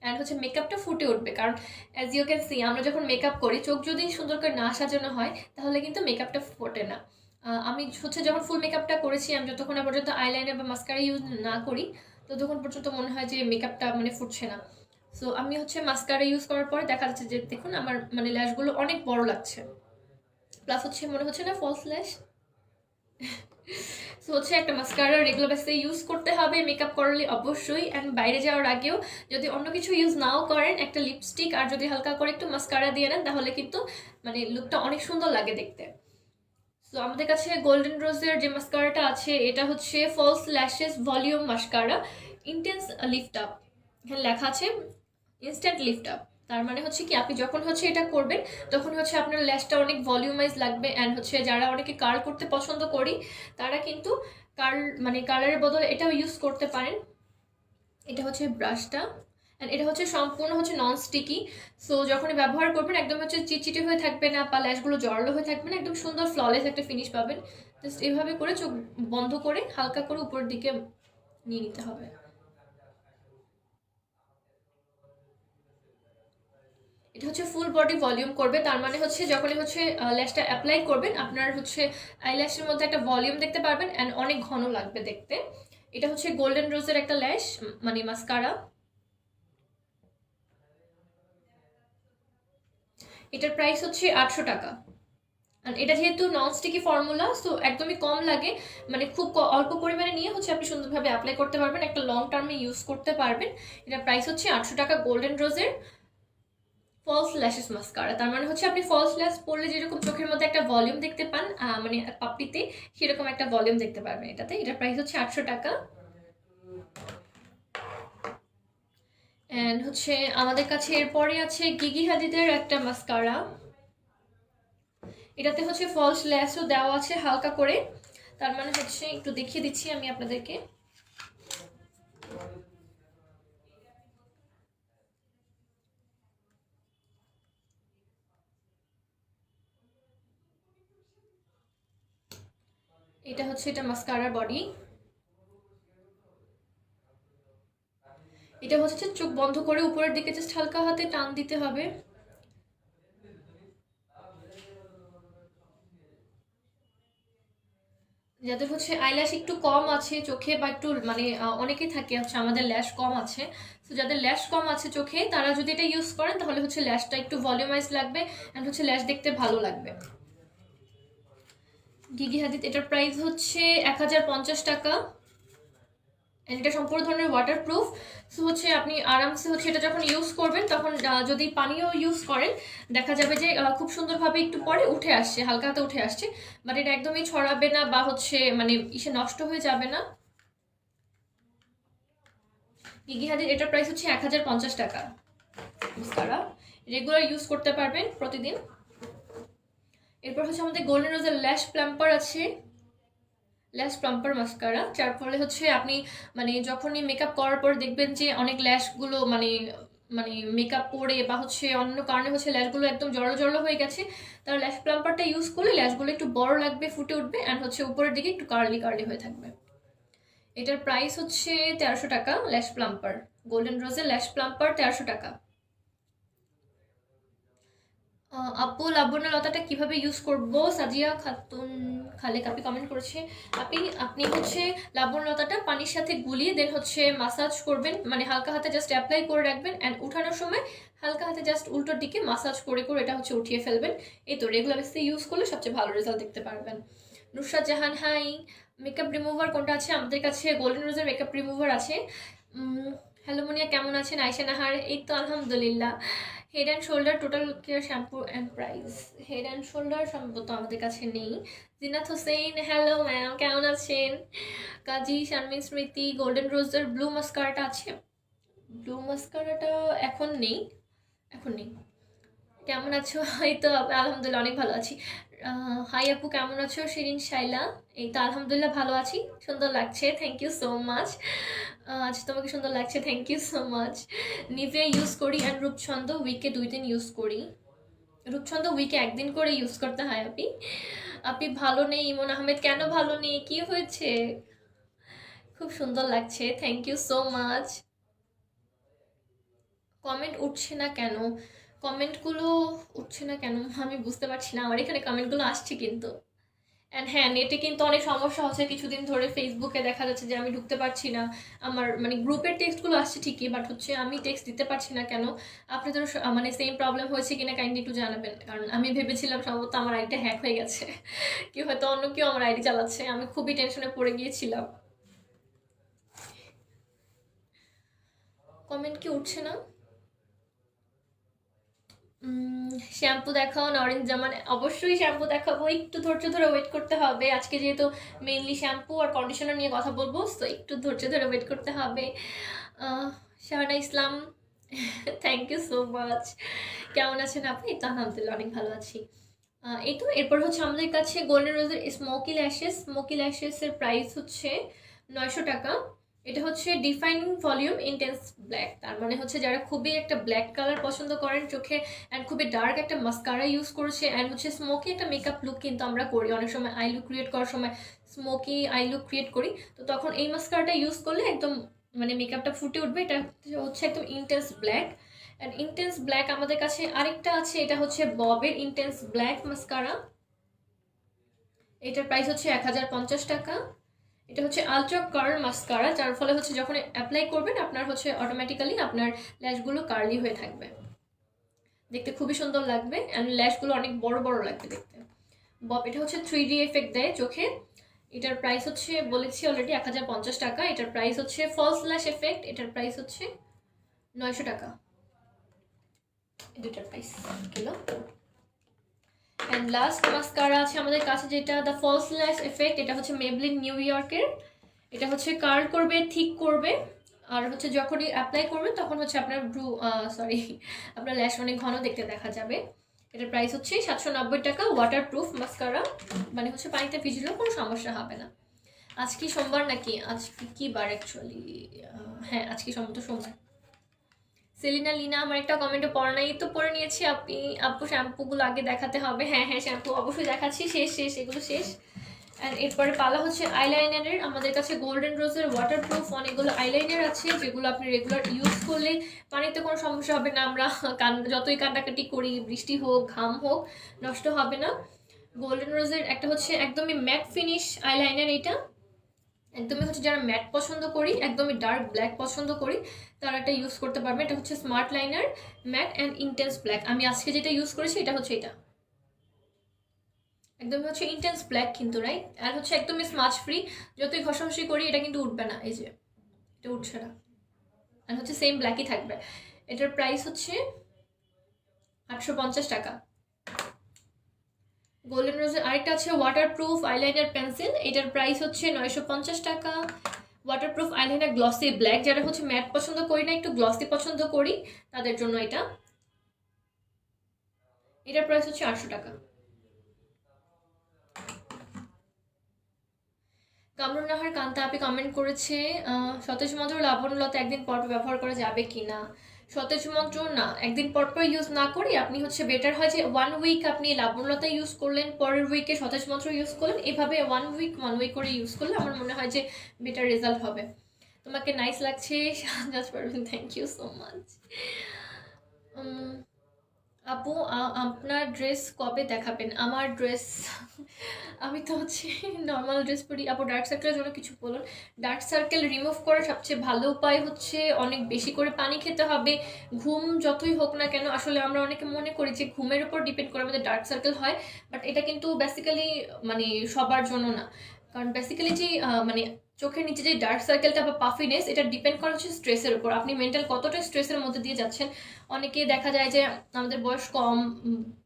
অ্যান্ড হচ্ছে মেকআপটা ফুটে উঠবে। কারণ অ্যাজ ইউ ক্যান সি আমরা যখন মেকআপ করি চোখ যদি সুন্দর করে না সাজানো হয় তাহলে কিন্তু মেকআপটা ফোটে না। আমি হচ্ছে যখন ফুল মেকআপটা করেছি আমি যতক্ষণ পর্যন্ত আইলাইনার বা মাস্কারা ইউজ না করি ততক্ষণ পর্যন্ত মনে হয় যে মেকআপটা মানে ফুটছে না। সো আমি হচ্ছে মাস্কারা ইউজ করার পরে দেখা যাচ্ছে যে দেখুন আমার মানে ল্যাশগুলো অনেক বড় লাগছে, প্লাস হচ্ছে মনে হচ্ছে না ফলস ল্যাশ। সো হচ্ছে একটা মাস্কারা রেগুলার বেসিসে ইউজ করতে হবে মেকআপ করলে অবশ্যই। অ্যান্ড বাইরে যাওয়ার আগেও যদি অন্য কিছু ইউজ নাও করেন একটা লিপস্টিক আর যদি হালকা করে একটু মাস্কারা দিয়ে নেন তাহলে কিন্তু মানে লুকটা অনেক সুন্দর লাগে দেখতে। সো আমাদের কাছে গোল্ডেন রোজের যে মাস্কারাটা আছে এটা হচ্ছে false lashes volume mascara intense lift up. এখানে লেখা আছে ইনস্ট্যান্ট লিফট আপ। তার মানে হচ্ছে কি আপনি যখন হচ্ছে এটা করবেন তখন হচ্ছে আপনার ল্যাশটা অনেক ভলিউমাইজ লাগবে। অ্যান্ড হচ্ছে যারা অনেকে কার্ল করতে পছন্দ করি তারা কিন্তু কালারের বদলে এটাও ইউজ করতে পারেন। এটা হচ্ছে ব্রাশটা, অ্যান্ড এটা হচ্ছে সম্পূর্ণ হচ্ছে নন স্টিকি। সো যখনই ব্যবহার করবেন একদম হচ্ছে চিটচিটে হয়ে থাকবে না বা ল্যাশগুলো জড়ালো হয়ে থাকবে না, একদম সুন্দর ফ্ললেস একটা ফিনিশ পাবেন। জাস্ট এভাবে করে চোখ বন্ধ করে হালকা করে উপরের দিকে নিয়ে নিতে হবে। এটা হচ্ছে ফুল বডি ভলিউম করবে, তার মানে হচ্ছে যখনই হচ্ছে ল্যাশটা অ্যাপ্লাই করবেন আপনার হচ্ছে আইল্যাশের মধ্যে একটা ভলিউম দেখতে পারবেন অ্যান্ড অনেক ঘন লাগবে দেখতে। এটা হচ্ছে গোল্ডেন রোজের একটা ল্যাশ মানে মাস্কারা। এটার প্রাইস হচ্ছে 800 টাকা। আর এটা যেহেতু নন স্টিকি ফর্মুলা সো একদমই কম লাগে, মানে খুব অল্প পরিমাণে নিয়ে হচ্ছে আপনি সুন্দরভাবে অ্যাপ্লাই করতে পারবেন, একটা লং টার্মে ইউজ করতে পারবেন। এটার প্রাইস হচ্ছে 800 টাকা গোল্ডেন রোজের ফলস ল্যাশেস মাস্কারা। তার মানে হচ্ছে আপনি ফলস ল্যাশ পরলে যেরকম চোখের মধ্যে একটা ভলিউম দেখতে পান মানে পাপড়িতে সেরকম একটা ভলিউম দেখতে পারবেন এটাতে। এটার প্রাইস হচ্ছে 800 টাকা। অ্যান্ড হচ্ছে আমাদের কাছে এরপরে আছে গিগি হাদিদের একটা মাস্কারা। এটাতে হচ্ছে ফলস ল্যাশও দেওয়া আছে হালকা করে, তার মানে হচ্ছে একটু দেখিয়ে দিচ্ছি আমি আপনাদেরকে। এটা হচ্ছে এটা মাস্কারার বডি। এটা হচ্ছে চোখ বন্ধ করে উপরের দিকে জাস্ট হালকা হাতে টান দিতে হবে। যাদের হচ্ছে আইল্যাশ একটু কম আছে চোখে বা একটু মানে অনেকেই থাকে হচ্ছে আমাদের ল্যাশ কম আছে, তো যাদের ল্যাশ কম আছে চোখে তারা যদি এটা ইউজ করেন তাহলে হচ্ছে ল্যাশটা একটু ভলিউমাইজ লাগবে অ্যান্ড হচ্ছে ল্যাশ দেখতে ভালো লাগবে। গিগি হাদিদ, এটার প্রাইস হচ্ছে 1050 টাকা। এটা সম্পূর্ণ ধরনের ওয়াটারপ্রুফ। সো হচ্ছে আপনি আরামসে হচ্ছে এটা যখন ইউজ করবেন তখন যদি পানিও ইউজ করেন দেখা যাবে যে খুব সুন্দরভাবে একটু পরে উঠে আসছে, হালকা হাতে উঠে আসছে, বাট এটা একদমই ছড়াবে না বা হচ্ছে মানে ইসে নষ্ট হয়ে যাবে না। গিগি হাদির এটার প্রাইস হচ্ছে 1050 টাকা। মাস্কারা রেগুলার ইউজ করতে পারবেন প্রতিদিন। এরপর হচ্ছে আমাদের গোল্ডেন রোজের ল্যাশ প্লাম্পার আছে, ল্যাশ প্লাম্পার মাস্কারা, যার ফলে হচ্ছে আপনি মানে যখনই মেকআপ করার পর দেখবেন যে অনেক ল্যাশগুলো মানে মানে মেকআপ পরে বা হচ্ছে অন্য কারণে হচ্ছে ল্যাশগুলো একদম জড়ো জড়ো হয়ে গেছে, তার ল্যাশ প্লাম্পারটা ইউজ করলে ল্যাশগুলো একটু বড় লাগবে, ফুটে উঠবে অ্যান্ড হচ্ছে উপরের দিকে একটু কার্লি কার্লি হয়ে থাকবে। এটার প্রাইস হচ্ছে 1300 টাকা। ল্যাশ প্লাম্পার, গোল্ডেন রোজের ল্যাশ প্লাম্পার 1300 টাকা। আপু লাবণ্য লতাটা কিভাবে ইউজ করব? সাজিয়া খাতুন খালেক আপনি কমেন্ট করেছে। আপনি হচ্ছে লাবণ্য লতাটা পানির সাথে গুলিয়ে দেন হচ্ছে মাসাজ করবেন, মানে হালকা হাতে জাস্ট অ্যাপ্লাই করে রাখবেন অ্যান্ড উঠানোর সময় হালকা হাতে জাস্ট উল্টোর দিকে মাসাজ করে করে এটা হচ্ছে উঠিয়ে ফেলবেন। এই তো রেগুলার বেসিসে ইউজ করলে সবচেয়ে ভালো রেজাল্ট দেখতে পারবেন। Nusrat Jahan, high. Makeup remover কোনটা আছে? আমাদের কাছে গোল্ডেন রোজের মেকআপ রিমুভার আছে। হ্যালো মুনিয়া, কেমন আছেন? আয়শা নাহার, এই তো আলহামদুলিল্লাহ। Head and shoulder total care shampoo and price. Head and shoulder সম্ভবত আমাদের কাছে নেই। জিনাত হোসেন, হ্যালো ম্যাম, কেমন আছেন? কাজী শারমিন স্মৃতি, গোল্ডেন রোজের ব্লু মাস্কারাটা আছে? ব্লু মাস্কারাটা এখন নেই, এখন নেই। কেমন আছো? এই তো আলহামদুলিল্লাহ অনেক ভালো আছি। হাই আপু, কেমন আছো? শিরিন শাইলা, এই তো আলহামদুলিল্লাহ ভালো আছি। সুন্দর লাগছে, থ্যাংক ইউ সো মাচ। আচ্ছা, তোমাকে সুন্দর লাগছে, thank you so much. Nivea use করি অ্যান্ড রূপছন্দ উইকে 2 দিন ইউজ করি। রূপছন্দ উইকে 1 দিন করে ইউজ করতে হয়। আপনি ভালো নেই ইমন আহমেদ, কেন ভালো নেই, কি হয়েছে? খুব সুন্দর লাগছে, thank you so much. Comment উঠছে না কেন? কমেন্টগুলো উঠছে না কেন আমি বুঝতে পারছি না। আমার এখানে কমেন্টগুলো আসছে কিন্তু, অ্যান্ড হ্যাঁ, নেটে কিন্তু অনেক সমস্যা হচ্ছে কিছুদিন ধরে। ফেসবুকে দেখা যাচ্ছে যে আমি ঢুকতে পারছি না। আমার মানে গ্রুপের টেক্সটগুলো আসছে ঠিকই, বাট হচ্ছে আমি টেক্সট দিতে পারছি না কেন? আপনাদের মানে সেম প্রবলেম হয়েছে কিনা কাইন্ডলি একটু জানাবেন, কারণ আমি ভেবেছিলাম সম্ভবত আমার আইডিটা হ্যাক হয়ে গেছে। কেউ হয়তো অন্য কেউ আমার আইডি চালাচ্ছে, আমি খুবই টেনশনে পড়ে গিয়েছিলাম। কমেন্ট কি উঠছে না? শ্যাম্পু দেখাও নরেন জামান, অবশ্যই শ্যাম্পু দেখাবো, একটু ধৈর্য ধরে ওয়েট করতে হবে। আজকে যেহেতু মেইনলি শ্যাম্পু আর কন্ডিশনার নিয়ে কথা বলবো, তো একটু ধৈর্য ধরে ওয়েট করতে হবে। শাহানা ইসলাম, থ্যাংক ইউ সো মাচ। কেমন আছেন আপনি? তো আলহামদুলিল্লাহ অনেক ভালো আছি। এই তো এরপর হচ্ছে আমাদের কাছে গোল্ডেন রোজের স্মোকি ল্যাশেসের প্রাইস হচ্ছে 900 টাকা। এটা হচ্ছে ডিফাইনিং ভলিউম ইন্টেন্স ব্ল্যাক, তার মানে হচ্ছে যারা খুবই একটা ব্ল্যাক কালার পছন্দ করেন চোখে অ্যান্ড খুবই ডার্ক একটা মাস্কারা ইউজ করছে অ্যান্ড হচ্ছে স্মোকি একটা মেকআপ লুক কিন্তু আমরা করি অনেক সময়, আই লুক ক্রিয়েট করার সময় স্মোকি আই লুক ক্রিয়েট করি, তো তখন এই মাস্কারাটা ইউজ করলে একদম মানে মেকআপটা ফুটে উঠবে। এটা হচ্ছে একদম intense black. And intense black আমাদের কাছে আরেকটা আছে, এটা হচ্ছে ববের ইন্টেন্স ব্ল্যাক মাস্কারা। এটার প্রাইস হচ্ছে 1050 টাকা। এটা হচ্ছে আলট্রা কার্ল মাস্কারা, যার ফলে হচ্ছে যখন অ্যাপ্লাই করবেন আপনার হচ্ছে অটোমেটিক্যালি আপনার ল্যাশগুলো কার্লি হয়ে থাকবে, দেখতে খুবই সুন্দর লাগবে অ্যান্ড ল্যাশগুলো অনেক বড় বড় লাগবে দেখতে। বব এটা হচ্ছে 3D এফেক্ট দেয় চোখে। এটার প্রাইস হচ্ছে বলেছি অলরেডি 1050 টাকা। এটার প্রাইস হচ্ছে ফলস ল্যাশ এফেক্ট, এটার প্রাইস হচ্ছে 900 টাকা। দুটার প্রাইস গেল। অ্যান্ড লাস্ট মাস্কারা আছে আমাদের কাছে যেটা দ্য ফলস ল্যাশ এফেক্ট, এটা হচ্ছে মেবলিন নিউ ইয়র্কের। এটা হচ্ছে কার্ল করবে, থিক করবে, আর হচ্ছে যখনই অ্যাপ্লাই করবেন তখন হচ্ছে আপনার আপনার ল্যাশ অনেক ঘন দেখতে দেখা যাবে। এটার প্রাইস হচ্ছে 790 টাকা। ওয়াটারপ্রুফ মাস্কারা, মানে হচ্ছে পানিতে ভিজলেও কোনো সমস্যা হবে না। আজকে সোমবার নাকি? আজকে কি বার অ্যাকচুয়ালি? হ্যাঁ, আজকে সম্ভবত সোমবার। সেলিনা লিনা, আমার একটা কমেন্টে পড়া নাই, তো পড়ে নিয়েছি। আপু শ্যাম্পুগুলো আগে দেখাতে হবে। হ্যাঁ হ্যাঁ, শ্যাম্পু অবশ্যই দেখাচ্ছি, শেষ এগুলো শেষ। অ্যান্ড এরপরে পালা হচ্ছে আইলাইনারের। আমাদের কাছে গোল্ডেন রোজের ওয়াটারপ্রুফ অনেকগুলো আইলাইনার আছে যেগুলো আপনি রেগুলার ইউজ করলে পানিতে কোনো সমস্যা হবে না। আমরা যতই কান্নাকাটি করি, বৃষ্টি হোক ঘাম হোক, নষ্ট হবে না। গোল্ডেন রোজের একটা হচ্ছে একদমই ম্যাট ফিনিশ আইলাইনার, এটা একদমই হচ্ছে যারা ম্যাট পছন্দ করি, একদমই ডার্ক ব্ল্যাক পছন্দ করি, তারা এটা ইউজ করতে পারবে। এটা হচ্ছে smart liner matte and intense black. আমি আজকে যেটা ইউজ করেছি এটা হচ্ছে এটা একদমই হচ্ছে ইন্টেন্স ব্ল্যাক কিন্তু, রাইট? আর হচ্ছে একদমই স্মাচ ফ্রি, যতই ঘষাঘষি করি এটা কিন্তু উঠবে না, এই যে এটা উঠছে না, আর হচ্ছে সেম ব্ল্যাকই থাকবে। এটার প্রাইস হচ্ছে 850 টাকা। গোল্ডেন রোজের আরেকটা আছে ওয়াটারপ্রুফ আইলাইনার পেন্সিল, এটার প্রাইস হচ্ছে 950 টাকা। ওয়াটারপ্রুফ আইলাইনার গ্লসি ব্ল্যাক, যারা হচ্ছে ম্যাট পছন্দ করি না, একটু গ্লসি পছন্দ করি, তাদের জন্য এটা। এটার প্রাইস হচ্ছে 800 টাকা। কামরুন্নাহার কান্তা আপনি কমেন্ট করেছে সতেজ মন্ত্র লাবণলতা একদিন পর ব্যবহার করা যাবে কি না। সতেজ মন্ত্র না, একদিন পর ইউজ না করি আপনি হচ্ছে বেটার হয় যে 1 উইক আপনি লাবণলতা ইউজ করলেন, পরের উইকে সতেজ মন্ত্র ইউজ করলেন, এভাবে 1 উইক করে ইউজ করলে আমার মনে হয় যে বেটার রেজাল্ট হবে। তোমাকে নাইস লাগছে Shahnaz Parvin, thank you so much. আপু আপনার ড্রেস কবে দেখাবেন? আমার ড্রেস আমি তো হচ্ছে নর্মাল ড্রেস পরি। আপু ডার্ক সার্কেলের জন্য কিছু বলুন। ডার্ক সার্কেল রিমুভ করার সবচেয়ে ভালো উপায় হচ্ছে অনেক বেশি করে পানি খেতে হবে। ঘুম যতই হোক না কেন, আসলে আমরা অনেকে মনে করি যে ঘুমের উপর ডিপেন্ড করে আমাদের ডার্ক সার্কেল হয়, বাট এটা কিন্তু বেসিক্যালি মানে সবার জন্য না। কারণ বেসিক্যালি যে মানে চোখের নিচে যে ডার্ক সার্কেলটা বা পাফিনেস, এটা ডিপেন্ড করে হচ্ছে স্ট্রেসের উপর, আপনি মেন্টাল কতটা স্ট্রেসের মধ্যে দিয়ে যাচ্ছেন। অনেকে দেখা যায় যে আমাদের বয়স কম,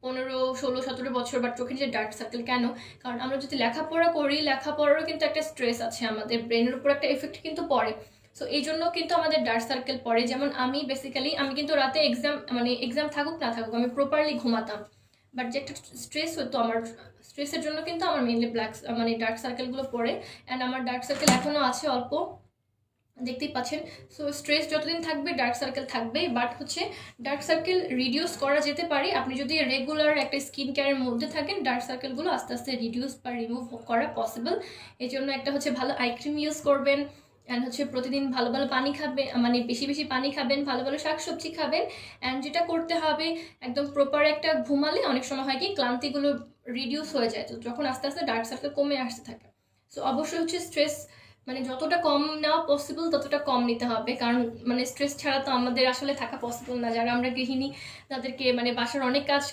15, 16, 17 বছর, বাট চোখের নিচে ডার্ক সার্কেল কেন? কারণ আমরা যদি লেখাপড়া করি, লেখাপড়ারও কিন্তু একটা স্ট্রেস আছে, আমাদের ব্রেনের উপর একটা এফেক্ট কিন্তু পড়ে। সো এই জন্য কিন্তু আমাদের ডার্ক সার্কেল পড়ে। যেমন আমি বেসিক্যালি আমি কিন্তু রাতে এক্সাম থাকুক না থাকুক আমি প্রপারলি ঘুমাতাম, বাট যে একটা স্ট্রেস হতো আমার, স্ট্রেসের জন্য কিন্তু আমার মেনলি মানে ডার্ক সার্কেলগুলো পড়ে। অ্যান্ড আমার ডার্ক সার্কেল এখনও আছে অল্প, দেখতেই পাচ্ছেন। সো স্ট্রেস যতদিন থাকবে ডার্ক সার্কেল থাকবে, বাট হচ্ছে ডার্ক সার্কেল রিডিউস করা যেতে পারে আপনি যদি রেগুলার একটা স্কিন কেয়ারের মধ্যে থাকেন। ডার্ক সার্কেলগুলো আস্তে আস্তে রিডিউস বা রিমুভ করা পসিবল। এই জন্য একটা হচ্ছে ভালো আই ক্রিম ইউজ করবেন, অ্যান্ড হচ্ছে প্রতিদিন ভালো ভালো পানি খাবেন, মানে বেশি বেশি পানি খাবেন, ভালো ভালো শাকসবজি খাবেন। অ্যান্ড যেটা করতে হবে, একদম প্রপার একটা ঘুমালে অনেক সময় হয় কি ক্লান্তিগুলো রিডিউস হয়ে যায়, তো যখন আস্তে আস্তে ডার্ক সার্কেল কমে আসতে থাকে। সো অবশ্যই হচ্ছে স্ট্রেস মানে যতটা কম নেওয়া পসিবল ততটা কম নিতে হবে, কারণ মানে স্ট্রেস ছাড়া তো আমাদের আসলে থাকা পসিবল না। যারা আমরা গৃহিণী তাদেরকে মানে বাসার অনেক কাজ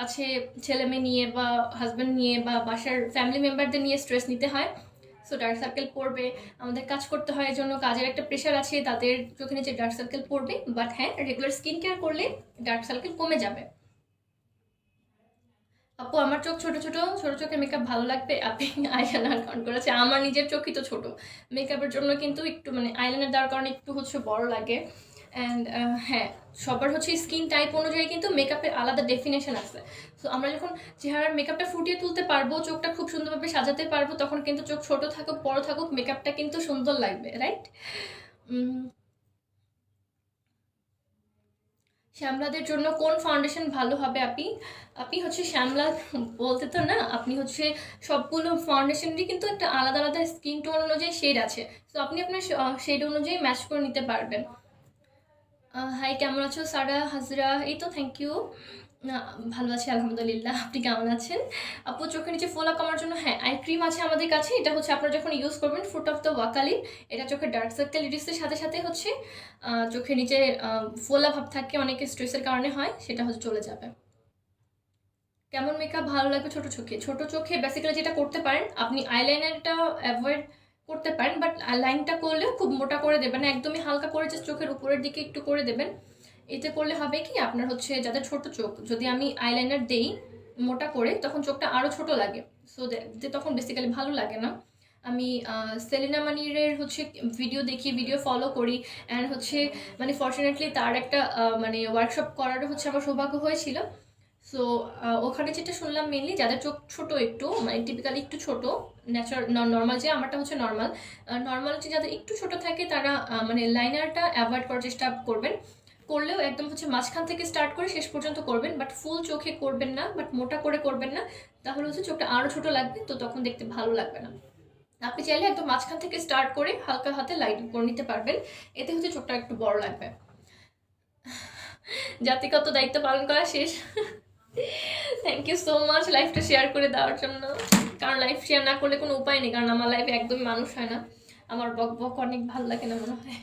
আছে, ছেলে মেয়ে নিয়ে বা হাজব্যান্ড নিয়ে বা বাসার ফ্যামিলি মেম্বারদের নিয়ে স্ট্রেস নিতে হয়। সো ডার্ক সার্কেল পড়বে, আমাদের কাজ করতে হয়, এই জন্য কাজের একটা প্রেশার আছে, তাদের চোখে নিচে ডার্ক সার্কেল পড়বে। বাট হ্যাঁ, রেগুলার স্কিন কেয়ার করলে ডার্ক সার্কেল কমে যাবে। আপু আমার চোখ ছোট ছোট, ছোট চোখে মেকআপ ভালো লাগবে? আপনি আইলাইনার কারণ করেছে, আমার নিজের চোখই তো ছোট, মেকআপের জন্য কিন্তু একটু মানে আইলাইনার দেওয়ার কারণে একটু হচ্ছে বড় লাগে। অ্যান্ড হ্যাঁ, সবার হচ্ছে স্কিন টাইপ অনুযায়ী কিন্তু মেকআপের আলাদা ডেফিনেশন আছে। সো আমরা যখন চেহারার মেকআপটা ফুটিয়ে তুলতে পারবো, চোখটা খুব সুন্দরভাবে সাজাতে পারবো, তখন কিন্তু চোখ ছোট থাকুক বড় থাকুক মেকআপটা কিন্তু সুন্দর লাগবে, রাইট? শ্যামলাদের জন্য কোন ফাউন্ডেশন ভালো হবে? আপনি আপনি হচ্ছে শ্যামলা বলতে তো না, আপনি হচ্ছে সবগুলো ফাউন্ডেশনেরই কিন্তু একটা আলাদা আলাদা স্কিন টোন অনুযায়ী শেড আছে, তো আপনি আপনার শেড অনুযায়ী ম্যাচ করে নিতে পারবেন। হাই, কেমন আছো সারা হাজরা? এই তো থ্যাংক ইউ, ভালো আছি আলহামদুলিল্লাহ। আপনি কেমন আছেন? আপু চোখের নিচে ফোলা কমার জন্য হ্যাঁ আই ক্রিম আছে আমাদের কাছে, এটা হচ্ছে আপনারা যখন ইউজ করবেন ফ্রুট অফ দ্য ওয়াকালি, এটা চোখের ডার্ক সার্কেল রিডিউসের সাথে সাথে হচ্ছে চোখের নিচে ফোলা ভাব থাকে, অনেকে স্ট্রেসের কারণে হয়, সেটা হচ্ছে চলে যাবে। কেমন মেকআপ ভালো লাগবে ছোট চোখে? ছোট চোখে বেসিক্যালি যেটা করতে পারেন আপনি আইলাইনারটা অ্যাভয়েড করতে পারেন, বাট লাইনটা করলেও খুব মোটা করে দেবেন না, একদমই হালকা করে যে চোখের উপরের দিকে একটু করে দেবেন। এতে করলে হবে কি আপনার হচ্ছে যাদের ছোট চোখ, যদি আমি আইলাইনার দেই মোটা করে তখন চোখটা আরও ছোট লাগে, সো তখন বেসিক্যালি ভালো লাগে না। আমি সেলিনা মানিরের হচ্ছে ভিডিও ফলো করি, অ্যান্ড হচ্ছে মানে ফর্চুনেটলি তার একটা মানে ওয়ার্কশপ করারও হচ্ছে আমার সৌভাগ্য হয়েছিল। সো ওখানে যেটা শুনলাম মেনলি যাদের চোখ ছোট একটু মানে টিপিক্যালি একটু ছোট, ন্যাচারাল নর্মাল, যে আমারটা হচ্ছে নর্মাল, নর্মাল হচ্ছে যাদের একটু ছোট থাকে তারা মানে লাইনারটা অ্যাভয়েড করার চেষ্টা করবেন, করলেও একদম হচ্ছে মাঝখান থেকে স্টার্ট করে শেষ পর্যন্ত করবেন, বাট ফুল চোখে করবেন না, বাট মোটা করে করবেন না, তাহলে হচ্ছে চোখটা আরও ছোট লাগবে, তো তখন দেখতে ভালো লাগবে না। আপনি চাইলে একদম মাঝখান থেকে স্টার্ট করে হালকা হাতে লাইট করে নিতে পারবেন, এতে হচ্ছে চোখটা একটু বড় লাগবে। জাতিগত দায়িত্ব পালন করা শেষ। থ্যাংক ইউ সো মাচ লাইভটা শেয়ার করে দেওয়ার জন্য, কারণ লাইভ শেয়ার না করলে কোনো উপায় নেই, কারণ আমার লাইভে একদমই মানুষ হয় না, আমার বক বক অনেক ভালো লাগে না মনে হয়।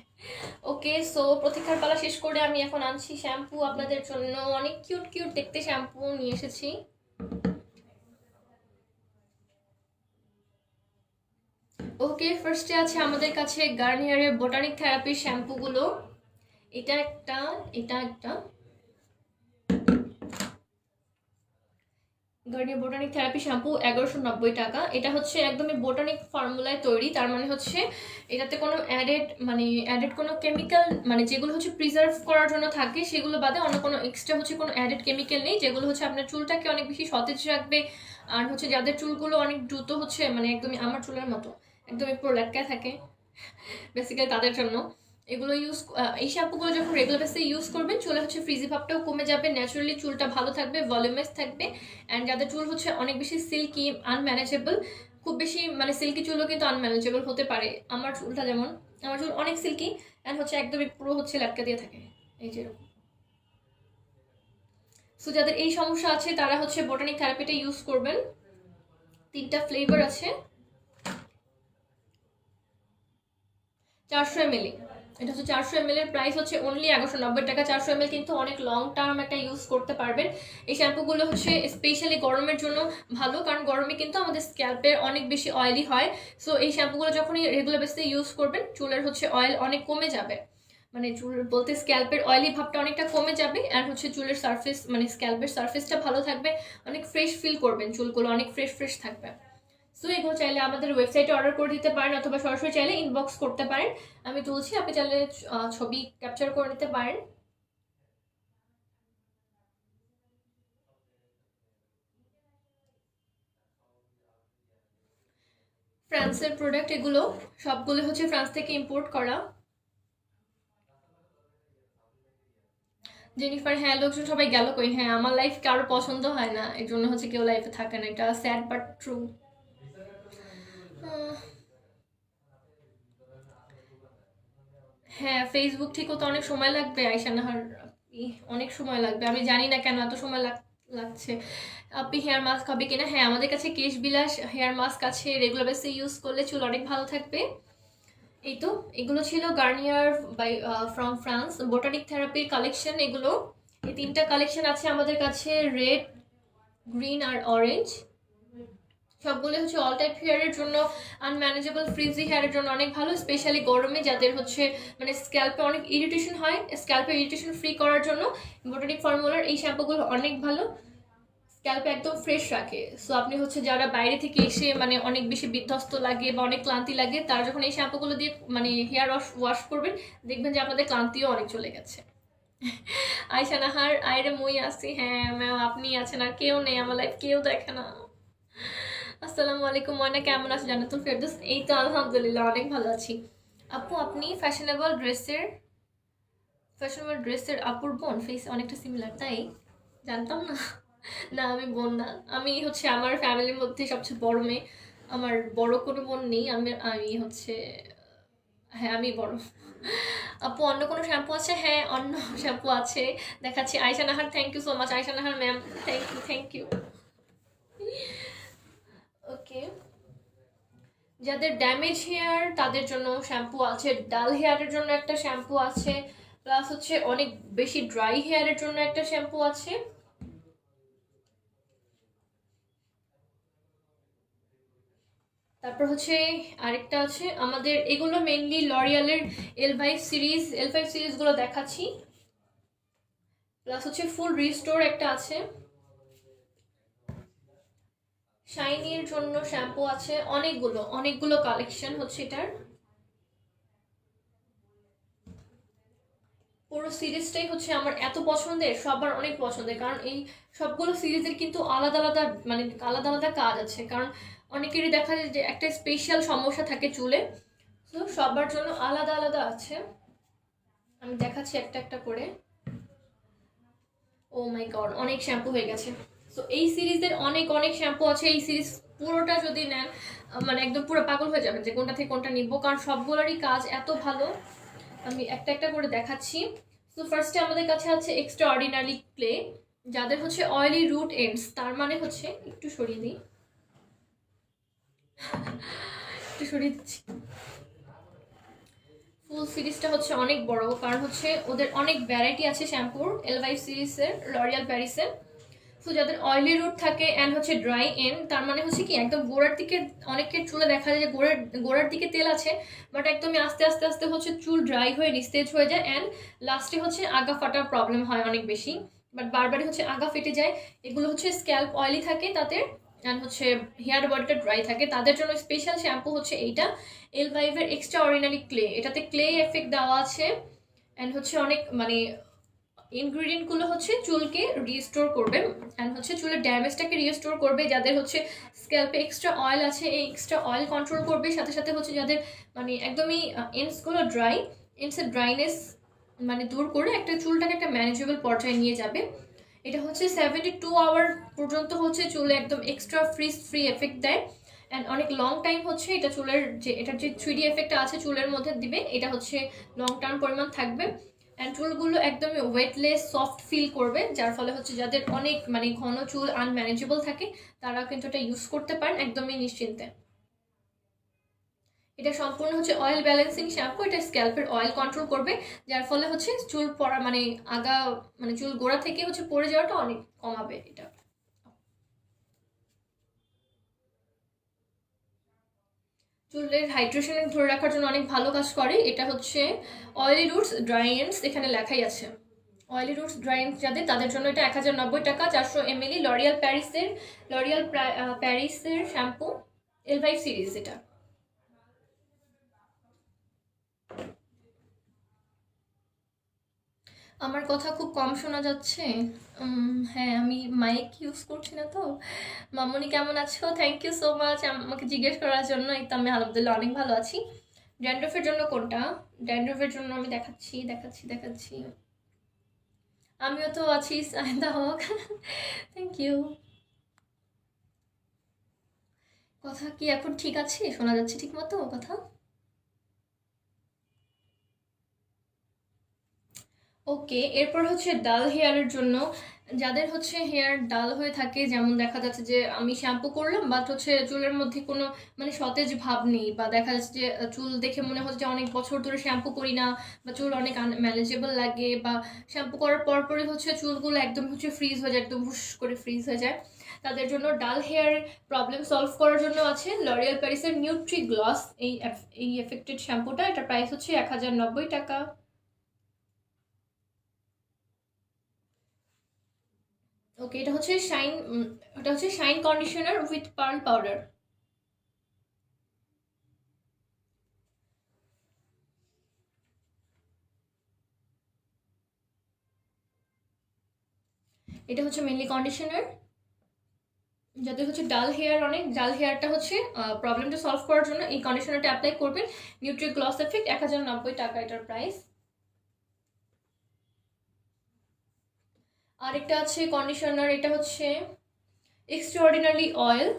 ওকে, সো প্রতীক্ষার পালা শেষ করে আমি এখন আনছি শ্যাম্পু আপনাদের জন্য, অনেক কিউট কিউট দেখতে শ্যাম্পু নিয়ে এসেছি। ওকে, ফার্স্টে আছে আমাদের কাছে গার্নিয়ারের বোটানিক থেরাপির শ্যাম্পুগুলো, এটা একটা, এটা একটা গার্নিয়ার বোটানিক থেরাপি শ্যাম্পু 1190 টাকা। এটা হচ্ছে একদমই বোটানিক ফর্মুলায় তৈরি, তার মানে হচ্ছে এটাতে কোনো অ্যাডেড কোনো কেমিক্যাল, মানে যেগুলো হচ্ছে প্রিজার্ভ করার জন্য থাকে সেগুলো বাদে অন্য কোনো এক্সট্রা হচ্ছে কোনো অ্যাডেড কেমিক্যাল নেই, যেগুলো হচ্ছে আপনার চুলটাকে অনেক বেশি সতেজ রাখবে। আর হচ্ছে যাদের চুলগুলো অনেক দ্রুত হচ্ছে মানে একদমই আমার চুলের মতো একদমই পুরো ল্যাটকায় থাকে, বেসিক্যালি তাদের জন্য এগুলো এই শ্যাম্পুগুলো যখন রেগুলার বেসে ইউজ করবেন চুলে হচ্ছে ফ্রিজি ভাবটাও কমে যাবে, ন্যাচারালি চুলটা ভালো থাকবে, ভলিউমাস থাকবে। অ্যান্ড যাদের চুল হচ্ছে অনেক বেশি সিল্কি আনম্যানেজেবল, খুব বেশি মানে সিল্কি চুলও কিন্তু আনম্যানেজেবল হতে পারে, আমার চুলটা যেমন, আমার চুল অনেক সিল্কি অ্যান্ড হচ্ছে একদমই পুরো হচ্ছে ল্যাটকা দিয়ে থাকে এই যে। সো যাদের এই সমস্যা আছে তারা হচ্ছে বোটানিক থেরাপিটা ইউজ করবেন। 3টা ফ্লেভার আছে, 400 ml, এটা হচ্ছে 400 ml এর প্রাইস হচ্ছে অনলি 1190 টাকা। 400 ml কিন্তু অনেক লং টার্ম একটা ইউজ করতে পারবেন। এই শ্যাম্পুগুলো হচ্ছে স্পেশালি গরমের জন্য ভালো, কারণ গরমে কিন্তু আমাদের স্ক্যাল্পের অনেক বেশি অয়েলি হয়। সো এই শ্যাম্পুগুলো যখনই রেগুলার বেসিসে ইউজ করবেন চুলের হচ্ছে অয়েল অনেক কমে যাবে, মানে চুল বলতে স্ক্যাল্পের অয়েলি ভাবটা অনেকটা কমে যাবে, আর হচ্ছে চুলের সারফেস মানে স্ক্যাল্পের সারফেসটা ভালো থাকবে, অনেক ফ্রেশ ফিল করবেন, চুলগুলো অনেক ফ্রেশ ফ্রেশ থাকবে। সো এগুলো চাইলে আমাদের ওয়েবসাইটে অর্ডার করে দিতে পারেন অথবা সরাসরি চাইলে ইনবক্স করতে পারেন, আমি তুলছি, আপনি চাইলে ছবি ক্যাপচার করে নিতে পারেন। ফ্রান্সের প্রোডাক্ট এগুলো, সবগুলো হচ্ছে ফ্রান্স থেকে ইম্পোর্ট করা। জেনিফার, হ্যাঁ লোকজন সবাই গেল কই, হ্যাঁ আমার লাইফ কারো পছন্দ হয় না, এর জন্য হচ্ছে কেউ লাইফে থাকে না, এটা স্যাড বাট ট্রু। হ্যাঁ ফেসবুক ঠিকও তো অনেক সময় লাগবে আয়শা নাহার, অনেক সময় লাগবে, আমি জানি না কেন এত সময় লাগছে। আপনি হেয়ার মাস্ক হবে কিনা, হ্যাঁ আমাদের কাছে কেশ বিলাস হেয়ার মাস্ক আছে, রেগুলার বেসে ইউজ করলে চুল অনেক ভালো থাকবে। এই তো এগুলো ছিল Garnier by from France botanic থেরাপির কালেকশন, এগুলো এই 3টা কালেকশন আছে আমাদের কাছে, রেড, গ্রিন আর অরেঞ্জ। সবগুলো হচ্ছে অল টাইপ হেয়ারের জন্য, আনম্যানেজেবল ফ্রিজি হেয়ারের জন্য অনেক ভালো, স্পেশালি গরমে যাদের হচ্ছে মানে স্ক্যাল্পে অনেক ইরিটেশন হয়, স্ক্যাল্পে ইরিটেশন ফ্রি করার জন্য বোটানিক ফর্মুলার এই শ্যাম্পুগুলো অনেক ভালো, স্ক্যাল্পে একদম ফ্রেশ রাখে। সো আপনি হচ্ছে যারা বাইরে থেকে এসে মানে অনেক বেশি বিধ্বস্ত লাগে বা অনেক ক্লান্তি লাগে, তারা যখন এই শ্যাম্পুগুলো দিয়ে মানে হেয়ার ওয়াশ করবেন দেখবেন যে আপনাদের ক্লান্তিও অনেক চলে গেছে। আয়শা নাহার, আইরে মুই আসি, হ্যাঁ ম্যাম আপনি আছেন, আর কেউ নেই আমার লাইফ, কেউ দেখে না। আসসালামু আলাইকুম ময়না, কেমন আছো? জান্নাতুল ফেরদৌস, এই তো আলহামদুলিল্লাহ অনেক ভালো আছি। আপু আপনি ফ্যাশনেবল ড্রেসের আপুর বোন, ফেস অনেকটা সিমিলার, তাই জানতাম না। না আমি বোন না, আমি হচ্ছে আমার ফ্যামিলির মধ্যে সবচেয়ে বড় মেয়ে, আমার বড় কোনো বোন নেই, আমি আমি হচ্ছে, হ্যাঁ আমি বড়। আপু অন্য কোনো শ্যাম্পু আছে? হ্যাঁ অন্য শ্যাম্পু আছে, দেখাচ্ছি। Ayesha Nahar, thank you so much Ayesha Nahar ma'am, thank you thank you. Okay, যাদের ড্যামেজ হেয়ার তাদের জন্য শ্যাম্পু আছে, ডাল হেয়ারের জন্য একটা শ্যাম্পু আছে, প্লাস হচ্ছে অনেক বেশি ড্রাই হেয়ারের জন্য একটা শ্যাম্পু আছে। তারপর হচ্ছে আরেকটা আছে আমাদের, এগুলো মেইনলি লরিয়ালের এল5 সিরিজগুলো দেখাচ্ছি, প্লাস হচ্ছে ফুল রিস্টোর একটা আছে, শাইনির জন্য শ্যাম্পু আছে, অনেকগুলো অনেকগুলো কালেকশন হচ্ছে এটার, পুরো সিরিজটাই হচ্ছে আমার এত পছন্দের, সবার অনেক পছন্দের, কারণ এই সবগুলো সিরিজের কিন্তু আলাদা আলাদা মানে আলাদা আলাদা কাজ আছে, কারণ অনেকেরই দেখা যায় যে একটা স্পেশাল সমস্যা থাকে চুলে, তো সবার জন্য আলাদা আলাদা আছে, আমি দেখাচ্ছি একটা একটা করে। ও মাই গড অনেক শ্যাম্পু হয়ে গেছে। সো এই সিরিজের অনেক অনেক শ্যাম্পু আছে, এই সিরিজ পুরোটা যদি নেন মানে একদম পুরো পাগল হয়ে যাবেন যে কোনটা থেকে কোনটা নিব, কারণ সবগুলোরই কাজ এত ভালো, আমি একটা একটা করে দেখাচ্ছি। সো ফার্স্টে আমাদের কাছে আছে এক্সট্রা অর্ডিনারি ক্লে, যাদের হচ্ছে অয়েলি রুট এন্ডস, তার মানে হচ্ছে একটু সরিয়ে দিই, একটু সরিয়ে দিচ্ছি। ফুল সিরিজটা হচ্ছে অনেক বড়, কারণ হচ্ছে ওদের অনেক ভ্যারাইটি আছে শ্যাম্পুর, এলভাইভ সিরিজের, লরিয়াল প্যারিসের। সো যাদের অয়েলি রুট থাকে অ্যান্ড হচ্ছে ড্রাই এন্ড, তার মানে হচ্ছে কি একদম গোড়ার দিকে অনেকের চুলে দেখা যায় যে গোড়ার দিকে তেল আছে, বাট একদমই আস্তে আস্তে আস্তে হচ্ছে চুল ড্রাই হয়ে নিস্তেজ হয়ে যায়, অ্যান্ড লাস্টে হচ্ছে আগা ফাটার প্রবলেম হয় অনেক বেশি, বাট বারবারই হচ্ছে আগা ফেটে যায়। এগুলো হচ্ছে স্ক্যাল্প অয়েলি থাকে তাদের, অ্যান্ড হচ্ছে হেয়ার বডিটা ড্রাই থাকে, তাদের জন্য স্পেশাল শ্যাম্পু হচ্ছে এইটা, এলভাইভের এক্সট্রা অর্ডিনারি ক্লে। এটাতে ক্লে এফেক্ট দেওয়া আছে, অ্যান্ড হচ্ছে অনেক মানে ইনগ্রিডিয়েন্টগুলো হচ্ছে চুলকে রিস্টোর করবে, অ্যান্ড হচ্ছে চুলের ড্যামেজটাকে রিস্টোর করবে। যাদের হচ্ছে স্ক্যাল্পে এক্সট্রা অয়েল আছে, এই এক্সট্রা অয়েল কন্ট্রোল করবে, সাথে সাথে হচ্ছে যাদের মানে একদমই এন্ডসগুলো ড্রাই, এন্ডসের ড্রাইনেস মানে দূর করে একটা চুলটাকে একটা ম্যানেজেবল পর্যায়ে নিয়ে যাবে। এটা হচ্ছে 72 আওয়ার পর্যন্ত হচ্ছে চুলে একদম এক্সট্রা ফ্রি এফেক্ট দেয়, অ্যান্ড অনেক লং টাইম হচ্ছে এটা চুলের যে এটার যে 3D এফেক্টটা আছে চুলের মধ্যে দিবে, এটা হচ্ছে লং টার্ম পরিমাণ থাকবে, অ্যান্ড চুলগুলো একদমই ওয়েটলেস সফট ফিল করবে, যার ফলে হচ্ছে যাদের অনেক মানে ঘন চুল আনম্যানেজেবল থাকে তারা কিন্তু এটা ইউজ করতে পারেন একদমই নিশ্চিন্তে। এটা সম্পূর্ণ হচ্ছে অয়েল ব্যালেন্সিং শ্যাম্পু, এটা স্ক্যাল্পের অয়েল কন্ট্রোল করবে, যার ফলে হচ্ছে চুল পড়া মানে আগা মানে চুল গোড়া থেকে হচ্ছে পড়ে যাওয়াটা অনেক কমাবে এটা। চুলের হাইড্রেশন ধরে রাখার জন্য অনেক ভালো কাজ করে। এটা হচ্ছে অয়েলি রুটস ড্রাই এন্ডস, এখানে লেখাই আছে অয়েলি রুটস ড্রাই এন্ডস যাদের, তাদের জন্য এটা 1090 টাকা, 400 ml, লরিয়াল প্যারিসের শ্যাম্পু, এলভাইভ সিরিজ এটা। আমার কথা খুব কম শোনা যাচ্ছে। হ্যাঁ, আমি মাইক ইউজ করছি না তো। মামুনি কেমন আছো? থ্যাংক ইউ সো মাচ আমাকে জিজ্ঞেস করার জন্য। এই তো আমি আলহামদুলিল্লাহ অনেক ভালো আছি। ড্যান্ড্রফের জন্য কোনটা? ড্যান্ড্রফের জন্য আমি দেখাচ্ছি। আমিও তো আছি, সায়দা হক। Thank you. কথা কি এখন ঠিক আছে? শোনা যাচ্ছে ঠিক মতো কথা? ওকে, এরপর হচ্ছে ডাল হেয়ারের জন্য, যাদের হচ্ছে হেয়ার ডাল হয়ে থাকে, যেমন দেখা যাচ্ছে যে আমি শ্যাম্পু করলাম বাট হচ্ছে চুলের মধ্যে কোনো মানে সতেজ ভাব নেই, বা দেখা যাচ্ছে যে চুল দেখে মনে হচ্ছে যে অনেক বছর ধরে শ্যাম্পু করি না, বা চুল অনেক আনম্যানেজেবল লাগে, বা শ্যাম্পু করার পরপরই হচ্ছে চুলগুলো একদম হচ্ছে ফ্রিজ হয়ে যায়, একদম হুশ করে ফ্রিজ হয়ে যায়, তাদের জন্য ডাল হেয়ার প্রবলেম সলভ করার জন্য আছে লরিয়াল প্যারিসের নিউট্রি গ্লস, এই এফেক্টেড শ্যাম্পুটা। এটা প্রাইস হচ্ছে 1090 টাকা। ওকে, এটা হচ্ছে shine conditioner with pearl powder. এটা হচ্ছে মেনলি কন্ডিশনার, যাদের হচ্ছে ডাল হেয়ারটা হচ্ছে প্রবলেমটা সলভ করার জন্য এই কন্ডিশনারটা অ্যাপ্লাই করবেন। নিউট্রি গ্লস এফেক্ট, 1090 টাকা এটার প্রাইস। আরেকটা আছে কন্ডিশনার, এটা হচ্ছে এক্সট্রাঅর্ডিনারি অয়েল,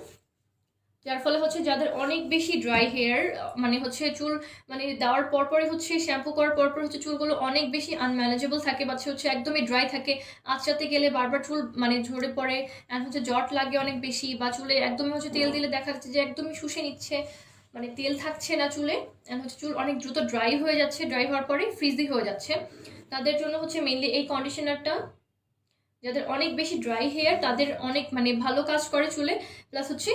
যার ফলে হচ্ছে যাদের অনেক বেশি ড্রাই হেয়ার, মানে হচ্ছে চুল মানে দেওয়ার পরপরই হচ্ছে শ্যাম্পু করার পরপর হচ্ছে চুলগুলো অনেক বেশি আনম্যানেজেবল থাকে, বা হচ্ছে একদমই ড্রাই থাকে, আঁচড়াতে গেলে বারবার চুল মানে ঝরে পড়ে, অ্যান্ড হচ্ছে জট লাগে অনেক বেশি, বা চুলে একদমই হচ্ছে তেল দিলে দেখা যাচ্ছে যে একদমই শুষে নিচ্ছে, মানে তেল থাকছে না চুলে, অ্যান্ড হচ্ছে চুল অনেক দ্রুত ড্রাই হয়ে যাচ্ছে, ড্রাই হওয়ার পরে ফ্রিজি হয়ে যাচ্ছে, তাদের জন্য হচ্ছে মেনলি এই কন্ডিশনারটা। যাদের অনেক বেশি ড্রাই হেয়ার তাদের অনেক মানে ভালো কাজ করে চুলে, প্লাস হচ্ছে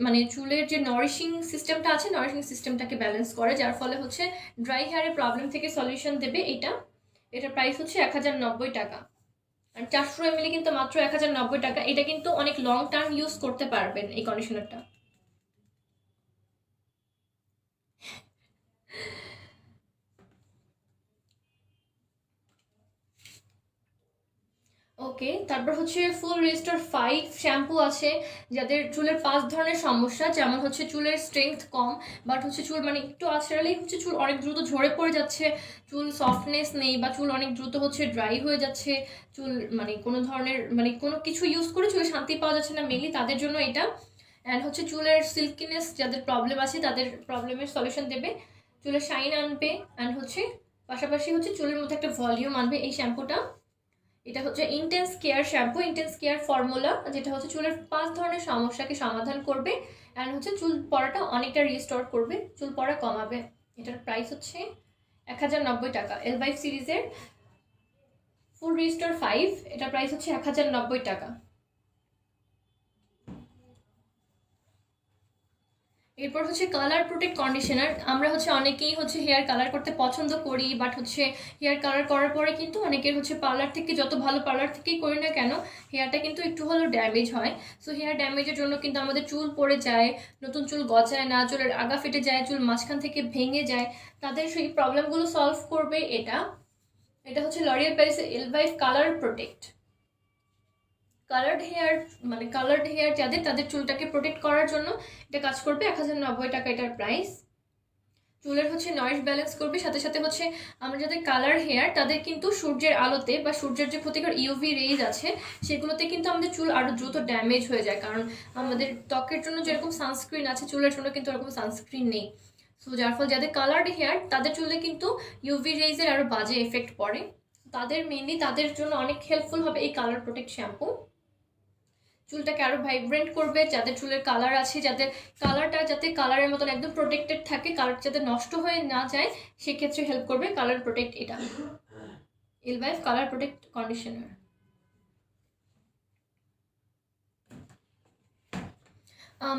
মানে চুলের যে নারিশিং সিস্টেমটাকে ব্যালেন্স করে, যার ফলে হচ্ছে ড্রাই হেয়ারের প্রবলেম থেকে সলিউশন দেবে এটা। এটার প্রাইস হচ্ছে 1090 টাকা, আর 400 ml কিন্তু মাত্র 1090 টাকা। এটা কিন্তু অনেক লং টার্ম ইউজ করতে পারবেন এই কন্ডিশনারটা। ওকে, তারপর হচ্ছে ফুল রেস্টোর 5 শ্যাম্পু আছে, যাদের চুলের 5 ধরনের সমস্যা, যেমন হচ্ছে চুলের স্ট্রেংথ কম, বাট হচ্ছে চুল মানে একটু আঁচড়ালেই হচ্ছে চুল অনেক দ্রুত ঝরে পড়ে যাচ্ছে, চুল সফটনেস নেই, বা চুল অনেক দ্রুত হচ্ছে ড্রাই হয়ে যাচ্ছে, চুল মানে কোনো ধরনের মানে কোনো কিছু ইউজ করে চুলে শান্তি পাওয়া যাচ্ছে না, মেনলি তাদের জন্য এটা। অ্যান্ড হচ্ছে চুলের সিল্কিনেস যাদের প্রবলেম আছে তাদের প্রবলেমের সলিউশন দেবে, চুলের শাইন আনবে, অ্যান্ড হচ্ছে পাশাপাশি হচ্ছে চুলের মধ্যে একটা ভলিউম আনবে এই শ্যাম্পুটা। এটা হচ্ছে intense care shampoo, intense care formula, যেটা হচ্ছে চুলের 5 ধরনের সমস্যাকে সমাধান করবে অ্যান্ড হচ্ছে চুল পড়াটা অনেকটা রিস্টোর করবে, চুল পড়া কমাবে। এটার প্রাইস হচ্ছে 1090 টাকা। L5 সিরিজের ফুল রিস্টোর 5, এটার প্রাইস হচ্ছে 1090 টাকা। এরপর হচ্ছে কালার প্রোটেক্ট কন্ডিশনার। আমরা হচ্ছে অনেকেই হচ্ছে হেয়ার কালার করতে পছন্দ করি, বাট হচ্ছে হেয়ার কালার করার পরে কিন্তু অনেকের হচ্ছে পার্লার থেকে, যত ভালো পার্লার থেকেই করি না কেন, হেয়ারটা কিন্তু একটু হলেও ড্যামেজ হয়। সো হেয়ার ড্যামেজের জন্য কিন্তু আমাদের চুল পড়ে যায়, নতুন চুল গজায় না, চুলের আগা ফেটে যায়, চুল মাঝখান থেকে ভেঙে যায়, তাদের সেই প্রবলেমগুলো সলভ করবে এটা। এটা হচ্ছে লরিয়াল প্যারিসের L5 colour protect. Coloured hair যাদের, তাদের চুলটাকে প্রোটেক্ট করার জন্য এটা কাজ করবে। 1090 টাকা এটার প্রাইস। চুলের হচ্ছে নয়েজ ব্যালেন্স করবে, সাথে সাথে হচ্ছে আমরা যাদের কালার হেয়ার তাদের কিন্তু সূর্যের আলোতে বা সূর্যের যে ক্ষতিকর ইউভি রেজ আছে সেগুলোতে কিন্তু আমাদের চুল আরও দ্রুত ড্যামেজ হয়ে যায়, কারণ আমাদের ত্বকের জন্য যেরকম সানস্ক্রিন আছে চুলের জন্য কিন্তু ওরকম সানস্ক্রিন নেই। সো যার ফলে যাদের কালার্ড হেয়ার তাদের চুলে কিন্তু ইউভি রেজের আরও বাজে এফেক্ট পড়ে। তাদের জন্য অনেক হেল্পফুল হবে এই কালার প্রোটেক্ট শ্যাম্পু। চুলটাকে আরো ভাইব্রেন্ট করবে, যাদের চুলের কালার আছে, যাদের কালারটা যাতে কালারের মতন একদম প্রোটেক্টেড থাকে, কালার যাতে নষ্ট হয়ে না যায়, সেক্ষেত্রে হেল্প করবে কালার প্রোটেক্ট এটা। L5 colour protect conditioner.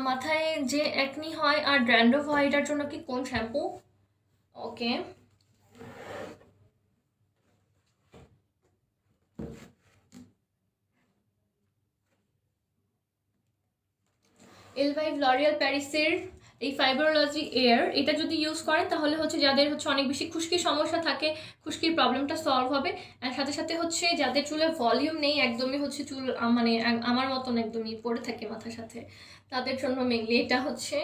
মাথায় যে একনি হয় আর ড্র্যান্ড্রফ হয় এটার জন্য কি কোন শ্যাম্পু? ওকে, L5 লরিয়াল প্যারিসের এই ফাইবারোলজি এয়ার, এটা যদি ইউজ করেন তাহলে হচ্ছে যাদের হচ্ছে অনেক বেশি খুশকির সমস্যা থাকে, খুশকির প্রবলেমটা সলভ হবে। আর সাথে সাথে হচ্ছে যাদের চুলে ভলিউম নেই, একদমই হচ্ছে চুল মানে আমার মতন একদমই পড়ে থাকে মাথার সাথে, তাদের জন্য মেনলি এটা হচ্ছে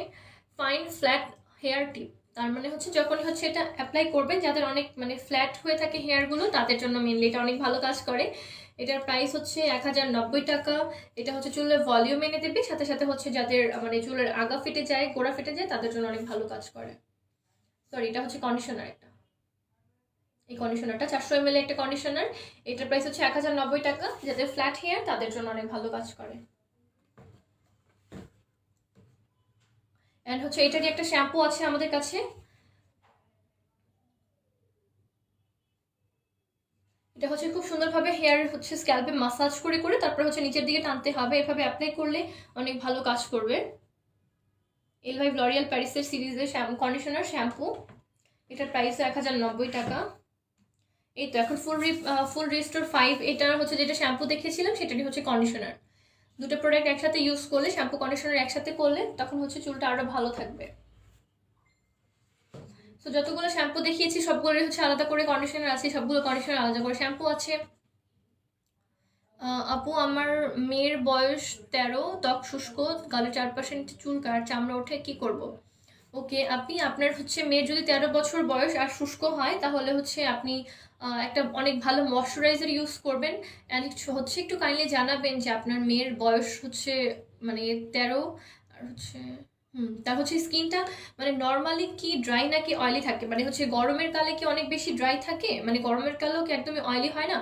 ফাইন ফ্ল্যাট হেয়ার টিপ। তার মানে হচ্ছে যখনই হচ্ছে এটা অ্যাপ্লাই করবেন, যাদের অনেক মানে ফ্ল্যাট হয়ে থাকে হেয়ারগুলো, তাদের জন্য মেনলি এটা অনেক ভালো কাজ করে। এটার প্রাইস হচ্ছে 1090 টাকা। এটা হচ্ছে চুলের ভলিউম এনে দেবে, সাথে সাথে হচ্ছে যাদের মানে চুলের আগা ফেটে যায়, গোড়া ফেটে যায়, তাদের জন্য অনেক ভালো কাজ করে। সরি, এটা হচ্ছে কন্ডিশনার একটা। এই কন্ডিশনারটা 400 ml একটা কন্ডিশনার, এটার প্রাইস হচ্ছে 1090 টাকা। যাদের ফ্ল্যাট হেয়ার তাদের জন্য অনেক ভালো কাজ করে। অ্যান্ড হচ্ছে এটারই একটা শ্যাম্পু আছে আমাদের কাছে। এটা হচ্ছে খুব সুন্দরভাবে হেয়ার হচ্ছে স্ক্যাল্পে মাসাজ করে করে তারপর হচ্ছে নিচের দিকে টানতে হবে, এভাবে অ্যাপ্লাই করলে অনেক ভালো কাজ করবে। L5 লরিয়াল প্যারিসের সিরিজের কন্ডিশনার শ্যাম্পু, এটার প্রাইস 1090 টাকা। এই তো এখন ফুল রিস্টোর 5, এটার হচ্ছে যেটা শ্যাম্পু দেখিয়েছিলাম সেটারই হচ্ছে কন্ডিশনার। দুটো প্রোডাক্ট একসাথে ইউজ করলে, শ্যাম্পু কন্ডিশনার একসাথে করলে, তখন হচ্ছে চুলটা আরও ভালো থাকবে। তো যতগুলো শ্যাম্পু দেখিয়েছি সবগুলোই হচ্ছে আলাদা করে কন্ডিশনার আছে, সবগুলো কন্ডিশনার আলাদা করে শ্যাম্পু আছে। আপু, আমার মেয়ের বয়স 13, ত্বক শুষ্ক, গালে 4% চুল কার চামড়া ওঠে, কি করব? ওকে, আপনি আপনার হচ্ছে মেয়ের যদি 13 বছর বয়স আর শুষ্ক হয় তাহলে হচ্ছে আপনি একটা অনেক ভালো ময়শ্চারাইজার ইউজ করবেন। অ্যান্ড হচ্ছে একটু কাইন্ডলি জানাবেন যে আপনার মেয়ের বয়স হচ্ছে মানে 13, আর হচ্ছে তার হচ্ছে স্কিনটা মানে নর্মালি কি ড্রাই নাকি অয়েলি থাকে, মানে হচ্ছে গরমের কালে কি অনেক বেশি ড্রাই থাকে, মানে গরমের কালেও কি একদমই অয়েলি হয় না,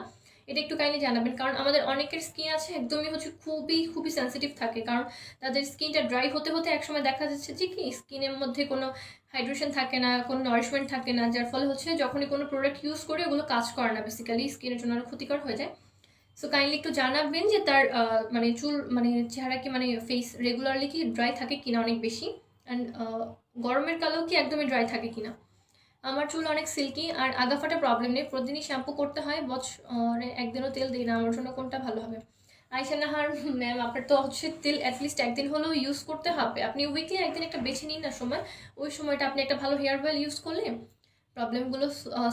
এটা একটু কাইন্ডলি জানাবেন। কারণ আমাদের অনেকের স্কিন আছে একদমই হচ্ছে খুবই খুবই সেন্সিটিভ থাকে, কারণ তাদের স্কিনটা ড্রাই হতে হতে একসময় দেখা যাচ্ছে যে কি স্কিনের মধ্যে কোনো হাইড্রেশন থাকে না, কোনো নারিশমেন্ট থাকে না, যার ফলে হচ্ছে যখনই কোনো প্রোডাক্ট ইউজ করে ওগুলো কাজ করে না, বেসিক্যালি স্কিনের জন্য আরও ক্ষতিকর হয়ে যায়। সো কাইন্ডলি একটু জানাবেন যে তার মানে চুল মানে চেহারা কি মানে ফেস রেগুলারলি কি ড্রাই থাকে কিনা অনেক বেশি, অ্যান্ড গরমের কালেও কি একদমই ড্রাই থাকে কিনা। আমার চুল অনেক সিল্কি আর আগা ফাটা প্রবলেম নেই, প্রতিদিনই শ্যাম্পু করতে হয়, একদিনও তেল দিই না, আমার জন্য কোনটা ভালো হবে? আয়শা নাহার ম্যাম, আপনার তো হচ্ছে তেল অ্যাটলিস্ট একদিন হলেও ইউজ করতে হবে, আপনি উইকলি একদিন একটা বেছে নিন না সময়, ওই সময়টা আপনি একটা ভালো হেয়ার অয়েল ইউজ করলে প্রবলেমগুলো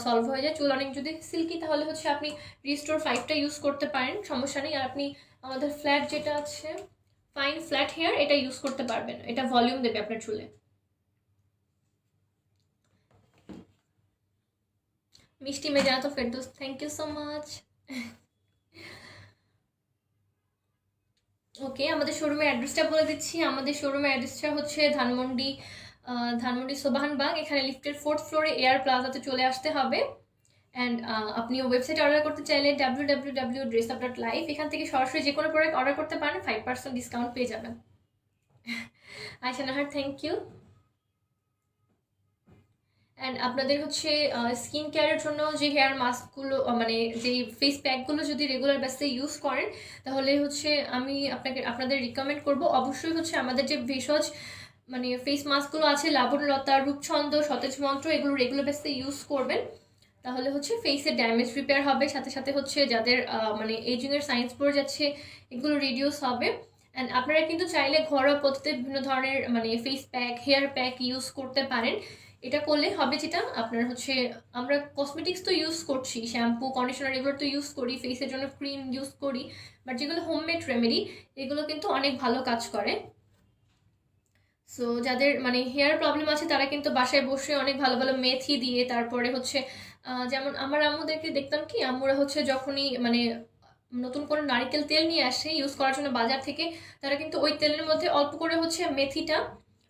সলভ হয়ে যায়। চুল অনেক যদি সিল্কি তাহলে হচ্ছে আপনি রিস্টোর 5টা ইউজ করতে পারেন, সমস্যা নেই। আর আপনি আমাদের ফ্ল্যাট যেটা আছে ফাইন ফ্ল্যাট হেয়ার, এটা ইউজ করতে পারবেন, এটা ভলিউম দেবে আপনার চুলে। মিষ্টি মেজানা তো Ferdous, thank you so much. Okay, আমাদের শোরুমের অ্যাড্রেসটা বলে দিচ্ছি। আমাদের শোরুমের অ্যাড্রেসটা হচ্ছে ধানমন্ডি সোবাহানবাগ, এখানে লিফটের 4th ফ্লোরে এয়ার প্লাজাতে চলে আসতে হবে। অ্যান্ড আপনি ওয়েবসাইটে অর্ডার করতে চাইলে www.dressup.life, এখান থেকে সরাসরি যে কোনো প্রোডাক্ট অর্ডার করতে পারেন, 5% ডিসকাউন্ট পেয়ে যাবেন। Ayesha Nahar, thank you. And আপনাদের হচ্ছে স্কিন কেয়ারের জন্য যে হেয়ার মাস্কগুলো মানে যেই ফেস প্যাকগুলো যদি রেগুলার বেসে ইউজ করেন, তাহলে হচ্ছে আমি আপনাদের রিকমেন্ড করব অবশ্যই হচ্ছে আমাদের যে ভেষজ মানে ফেস মাস্কগুলো আছে, লাবণ্যলতা, রূপছন্দ, সতেজ মন্ত্র, এগুলো রেগুলার বেসে ইউজ করবেন। তাহলে হচ্ছে ফেসের ড্যামেজ রিপেয়ার হবে, সাথে সাথে হচ্ছে যাদের মানে এজিংয়ের সাইন্স পড়ে যাচ্ছে এগুলো রিডিউস হবে। অ্যান্ড আপনারা কিন্তু চাইলে ঘরোয়া পদ্ধতিতে বিভিন্ন ধরনের মানে face pack, hair pack use করতে পারেন। এটা করলে হবে যেটা আপনার হচ্ছে, আমরা কসমেটিক্স তো ইউজ করছি, শ্যাম্পু, কন্ডিশনার এগুলো তো ইউজ করি, ফেসের জন্য ক্রিম ইউজ করি, বাট যেগুলো হোমমেড রেমেডি এগুলো কিন্তু অনেক ভালো কাজ করে। সো যাদের মানে হেয়ার প্রবলেম আছে তারা কিন্তু বাসায় বসে অনেক ভালো ভালো মেথি দিয়ে, তারপরে হচ্ছে যেমন আমার আম্মুদেরকে দেখতাম কি, আম্মুরা হচ্ছে যখনই মানে নতুন কোনো নারিকেল তেল নিয়ে আসে ইউজ করার জন্য বাজার থেকে, তারা কিন্তু ওই তেলের মধ্যে অল্প করে হচ্ছে মেথিটা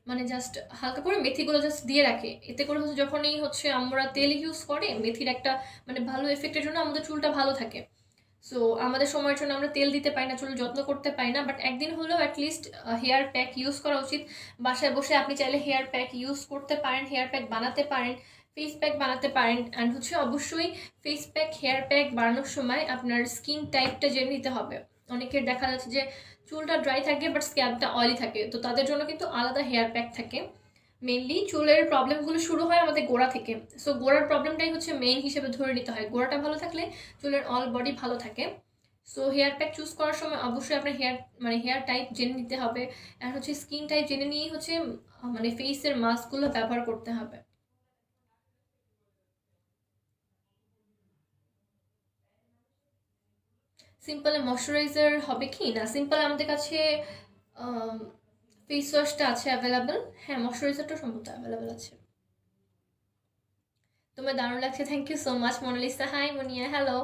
মানে জাস্ট হালকা করে মেথিগুলো জাস্ট দিয়ে রাখে। এতে করে হচ্ছে যখনই হচ্ছে আমরা তেল ইউজ করে মেথির একটা মানে ভালো এফেক্টের জন্য আমাদের চুলটা ভালো থাকে। সো আমাদের সময়ের জন্য আমরা তেল দিতে পারি না, চুল যত্ন করতে পারি না, বাট একদিন হলেও অ্যাটলিস্ট হেয়ার প্যাক ইউজ করা উচিত। বাসায় বসে আপনি চাইলে হেয়ার প্যাক ইউজ করতে পারেন, হেয়ার প্যাক বানাতে পারেন, ফেস প্যাক বানাতে পারেন। অ্যান্ড হচ্ছে অবশ্যই ফেস প্যাক, হেয়ার প্যাক বানানোর সময় আপনার স্কিন টাইপটা জেনে নিতে হবে। অনেকের দেখা যাচ্ছে যে চুলটা ড্রাই থাকে বাট স্ক্যাল্পটা অয়েলি থাকে, তো তাদের জন্য কিন্তু আলাদা হেয়ার প্যাক থাকে। মেনলি চুলের প্রবলেমগুলো শুরু হয় আমাদের গোড়া থেকে, সো গোড়ার প্রবলেমটাই হচ্ছে মেইন হিসেবে ধরে নিতে হয়। গোড়াটা ভালো থাকলে চুলের অল বডি ভালো থাকে। সো হেয়ার প্যাক চুজ করার সময় অবশ্যই আপনার হেয়ার টাইপ জেনে নিতে হবে, আর হচ্ছে স্কিন টাইপ জেনে নিয়েই হচ্ছে মানে ফেসের মাস্কগুলো ব্যবহার করতে হবে। সিম্পলে ময়শ্চারাইজার হবে কি না, সিম্পল আমাদের কাছে ফেস ওয়াশটা আছে অ্যাভেলেবেল, হ্যাঁ ময়শ্চারাইজারটা সম্ভবত অ্যাভেলেবেল আছে। তোমার দারুণ লাগছে, thank you so much Monalisa. Hi Munia, hello.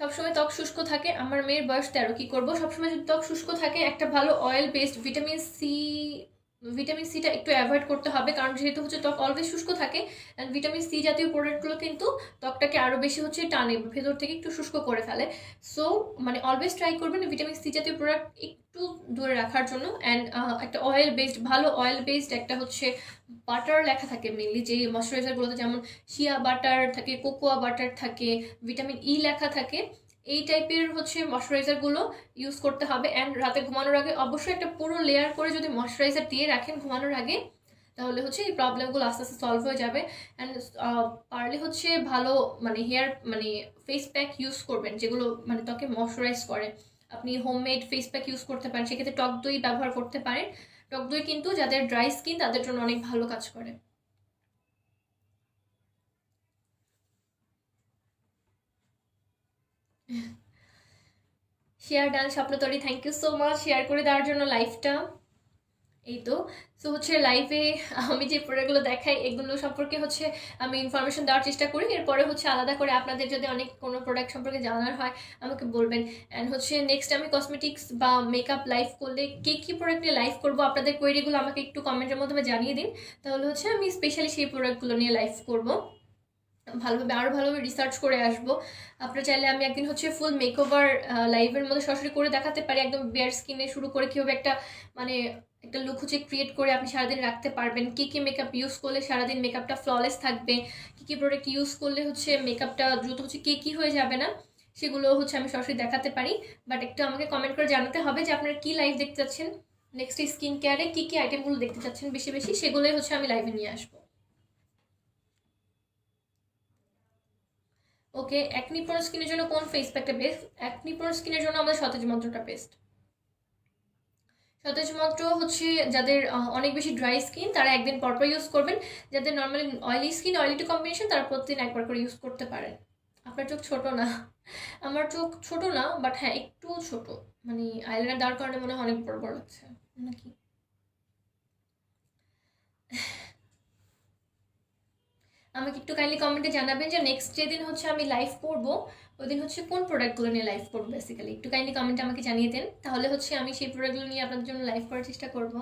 সবসময় ত্বক শুষ্ক থাকে, আমার মেয়ের বয়স 13, কি করবো? সবসময় যদি ত্বক শুষ্ক থাকে একটা ভালো অয়েল বেসড ভিটামিন সিটা একটু অ্যাভয়েড করতে হবে, কারণ যেহেতু হচ্ছে ত্বক অলওয়েজ শুষ্ক থাকে, অ্যান্ড ভিটামিন সি জাতীয় প্রোডাক্টগুলো কিন্তু ত্বকটাকে আরও বেশি হচ্ছে টানে, ভেতর থেকে একটু শুষ্ক করে ফেলে। সো মানে অলওয়েজ ট্রাই করবেন ভিটামিন সি জাতীয় প্রোডাক্ট একটু দূরে রাখার জন্য। অ্যান্ড একটা অয়েল বেসড, ভালো অয়েল বেসড একটা হচ্ছে বাটার লেখা থাকে মেনলি যে ময়শ্চারাইজারগুলোতে, যেমন শিয়া বাটার থাকে, কোকোয়া বাটার থাকে, ভিটামিন ই লেখা থাকে, এই টাইপের হচ্ছে ময়শ্চারাইজারগুলো ইউজ করতে হবে। অ্যান্ড রাতে ঘুমানোর আগে অবশ্যই একটা পুরো লেয়ার করে যদি ময়শ্চারাইজার দিয়ে রাখেন ঘুমানোর আগে, তাহলে হচ্ছে এই প্রবলেমগুলো আস্তে আস্তে সলভ হয়ে যাবে। অ্যান্ড পারলে হচ্ছে ভালো মানে হেয়ার মানে ফেস প্যাক ইউজ করবেন যেগুলো মানে ত্বকে ময়শ্চারাইজ করে। আপনি হোমমেড ফেস প্যাক ইউজ করতে পারেন, সেক্ষেত্রে টক দই ব্যবহার করতে পারেন। টক দই কিন্তু যাদের ড্রাই স্কিন তাদের জন্য অনেক ভালো কাজ করে। Share done Swapnatori, thank you so much share করে দেওয়ার জন্য লাইভটা। এই তো, সো হচ্ছে লাইভে আমি যে প্রোডাক্টগুলো দেখাই এগুলো সম্পর্কে হচ্ছে আমি ইনফরমেশন দেওয়ার চেষ্টা করি, এরপরে হচ্ছে আলাদা করে আপনাদের যদি অনেক কোনো প্রোডাক্ট সম্পর্কে জানার হয় আমাকে বলবেন। অ্যান্ড হচ্ছে নেক্সট আমি কসমেটিক্স বা মেকআপ লাইভ করলে কী প্রোডাক্ট নিয়ে লাইভ করবো, আপনাদের কোয়েরিগুলো আমাকে একটু কমেন্টের মাধ্যমে জানিয়ে দিন, তাহলে হচ্ছে আমি স্পেশালি সেই প্রোডাক্টগুলো নিয়ে লাইভ করবো, ভালোভাবে আরও ভালোভাবে রিসার্চ করে আসবো। আপনারা চাইলে আমি একদিন হচ্ছে ফুল মেকওভার লাইভের মধ্যে সরাসরি করে দেখাতে পারি, একদম বেয়ার স্কিনে শুরু করে কীভাবে একটা মানে একটা লুক হচ্ছে ক্রিয়েট করে আপনি সারাদিন রাখতে পারবেন, কী কী মেকআপ ইউজ করলে সারাদিন মেকআপটা ফ্ললেস থাকবে, কী কী প্রোডাক্ট ইউজ করলে হচ্ছে মেকআপটা দ্রুত হচ্ছে কী হয়ে যাবে না, সেগুলো হচ্ছে আমি সরাসরি দেখাতে পারি। বাট একটু আমাকে কমেন্ট করে জানাতে হবে যে আপনারা কী লাইভ দেখতে চাচ্ছেন, নেক্সট স্কিন কেয়ারে কী কী আইটেমগুলো দেখতে চাচ্ছেন বেশি বেশি, সেগুলোই হচ্ছে আমি লাইভে নিয়ে আসবো। ওকে, অ্যাকনি প্রোন স্কিনের জন্য কোন ফেস প্যাকটা বেস্ট? অ্যাকনি প্রোন স্কিনের জন্য আমাদের সতেজ মন্ত্রটা বেস্ট। সতেজ মন্ত্র হচ্ছে যাদের অনেক বেশি ড্রাই স্কিন তারা একদিন পরপর ইউজ করবেন, যাদের normally oily skin, oily two combination, তারা প্রতিদিন একবার করে ইউজ করতে পারেন। আপনার চোখ ছোট না? আমার চোখ ছোট না, বাট হ্যাঁ একটু ছোট, মানে আইলাইনার দেওয়ার কারণে মনে হয় অনেক বড় বড় লাগছে নাকি। আমাকে একটু কাইন্ডলি কমেন্টে জানাবেন যে নেক্সট যেদিন হচ্ছে আমি লাইভ করবো ওই দিন হচ্ছে কোন প্রোডাক্টগুলো নিয়ে লাইভ করবো, বেসিক্যালি একটু কাইন্ডলি কমেন্টে আমাকে জানিয়ে দেন, তাহলে হচ্ছে আমি সেই প্রোডাক্টগুলো নিয়ে আপনাদের জন্য লাইভ করার চেষ্টা করবো।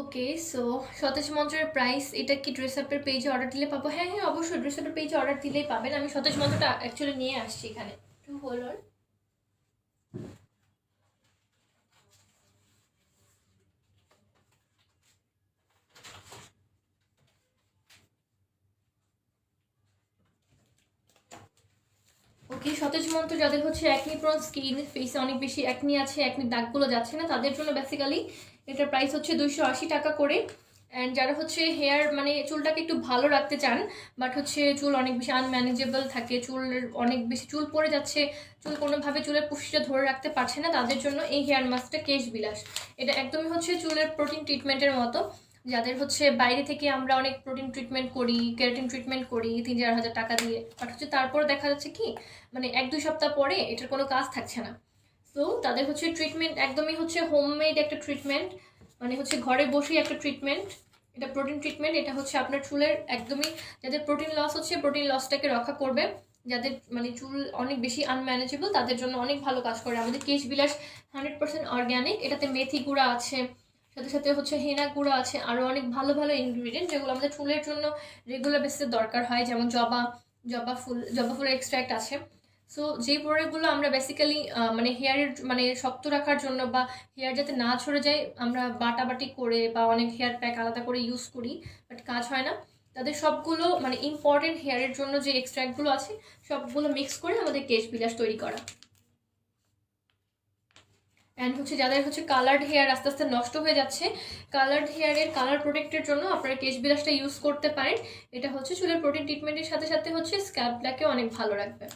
ওকে, সো সতেজ মন্ত্রের প্রাইস এটা কি ড্রেস আপের পেজে অর্ডার দিলে পাবো? হ্যাঁ হ্যাঁ, অবশ্যই ড্রেস আপের পেজে অর্ডার দিলেই পাবেন। আমি সতেজ মন্ত্রটা অ্যাকচুয়ালি নিয়ে আসছি এখানে, একটু হোল্ড অন। ওকে, সতেজ মন্ত্র যাদের হচ্ছে অ্যাকনি প্রন স্কিন, ফেসে অনেক বেশি অ্যাকনি আছে, অ্যাকনির দাগগুলো যাচ্ছে না, তাদের জন্য বেসিক্যালি এটার প্রাইস হচ্ছে 280 টাকা করে। অ্যান্ড যারা হচ্ছে হেয়ার মানে চুলটাকে একটু ভালো রাখতে চান, বাট হচ্ছে চুল অনেক বেশি আনম্যানেজেবল থাকে, চুল অনেক বেশি চুল পড়ে যাচ্ছে, চুল কোনোভাবে চুলের পুষ্টিটা ধরে রাখতে পারছে না, তাদের জন্য এই হেয়ার মাস্কটা কেশ বিলাস। এটা একদমই হচ্ছে চুলের প্রোটিন ট্রিটমেন্টের মতো। যাদের হচ্ছে বাইরে থেকে আমরা অনেক প্রোটিন ট্রিটমেন্ট করি, কেরাটিন ট্রিটমেন্ট করি 3-4 হাজার টাকা দিয়ে, বাট হচ্ছে তারপর দেখা যাচ্ছে কি মানে 1-2 সপ্তাহ পরে এটার কোনো কাজ থাকছে না। তো তাদের হচ্ছে ট্রিটমেন্ট একদমই হচ্ছে হোমমেড একটা ট্রিটমেন্ট, মানে হচ্ছে ঘরে বসেই একটা ট্রিটমেন্ট। এটা প্রোটিন ট্রিটমেন্ট, এটা হচ্ছে আপনার চুলের একদমই যাদের প্রোটিন লস হচ্ছে প্রোটিন লসটাকে রক্ষা করবে, যাদের মানে চুল অনেক বেশি আনম্যানেজেবল তাদের জন্য অনেক ভালো কাজ করে আমাদের কেশ বিলাস। 100% অর্গ্যানিক, এটাতে মেথি গুঁড়া আছে, সাথে সাথে হচ্ছে হেনা গুঁড়ো আছে, আরও অনেক ভালো ভালো ইনগ্রিডিয়েন্ট যেগুলো আমাদের চুলের জন্য রেগুলার বেসিসে দরকার হয়, যেমন জবা ফুলের এক্সট্র্যাক্ট আছে। সো যেই প্রোডাক্টগুলো আমরা বেসিক্যালি মানে হেয়ারের মানে শক্ত রাখার জন্য বা হেয়ার যাতে না ঝরে যায় আমরা বাটাবাটি করে বা অনেক হেয়ার প্যাক আলাদা করে ইউজ করি, বাট কাজ হয় না, তাদের সবগুলো মানে ইম্পর্টেন্ট হেয়ারের জন্য যে এক্সট্র্যাক্টগুলো আছে সবগুলো মিক্স করে আমাদের কেশ বিলাস তৈরি করা। অ্যান্ড হচ্ছে যাদের হচ্ছে কালার্ড হেয়ার আস্তে আস্তে নষ্ট হয়ে যাচ্ছে, কালার্ড হেয়ারের কালার প্রোটেক্টের জন্য আপনারা কেশ বিলাসটা ইউজ করতে পারেন। এটা হচ্ছে চুলের প্রোটিন ট্রিটমেন্টের সাথে সাথে হচ্ছে স্ক্যাল্পটাকে অনেক ভালো রাখবে।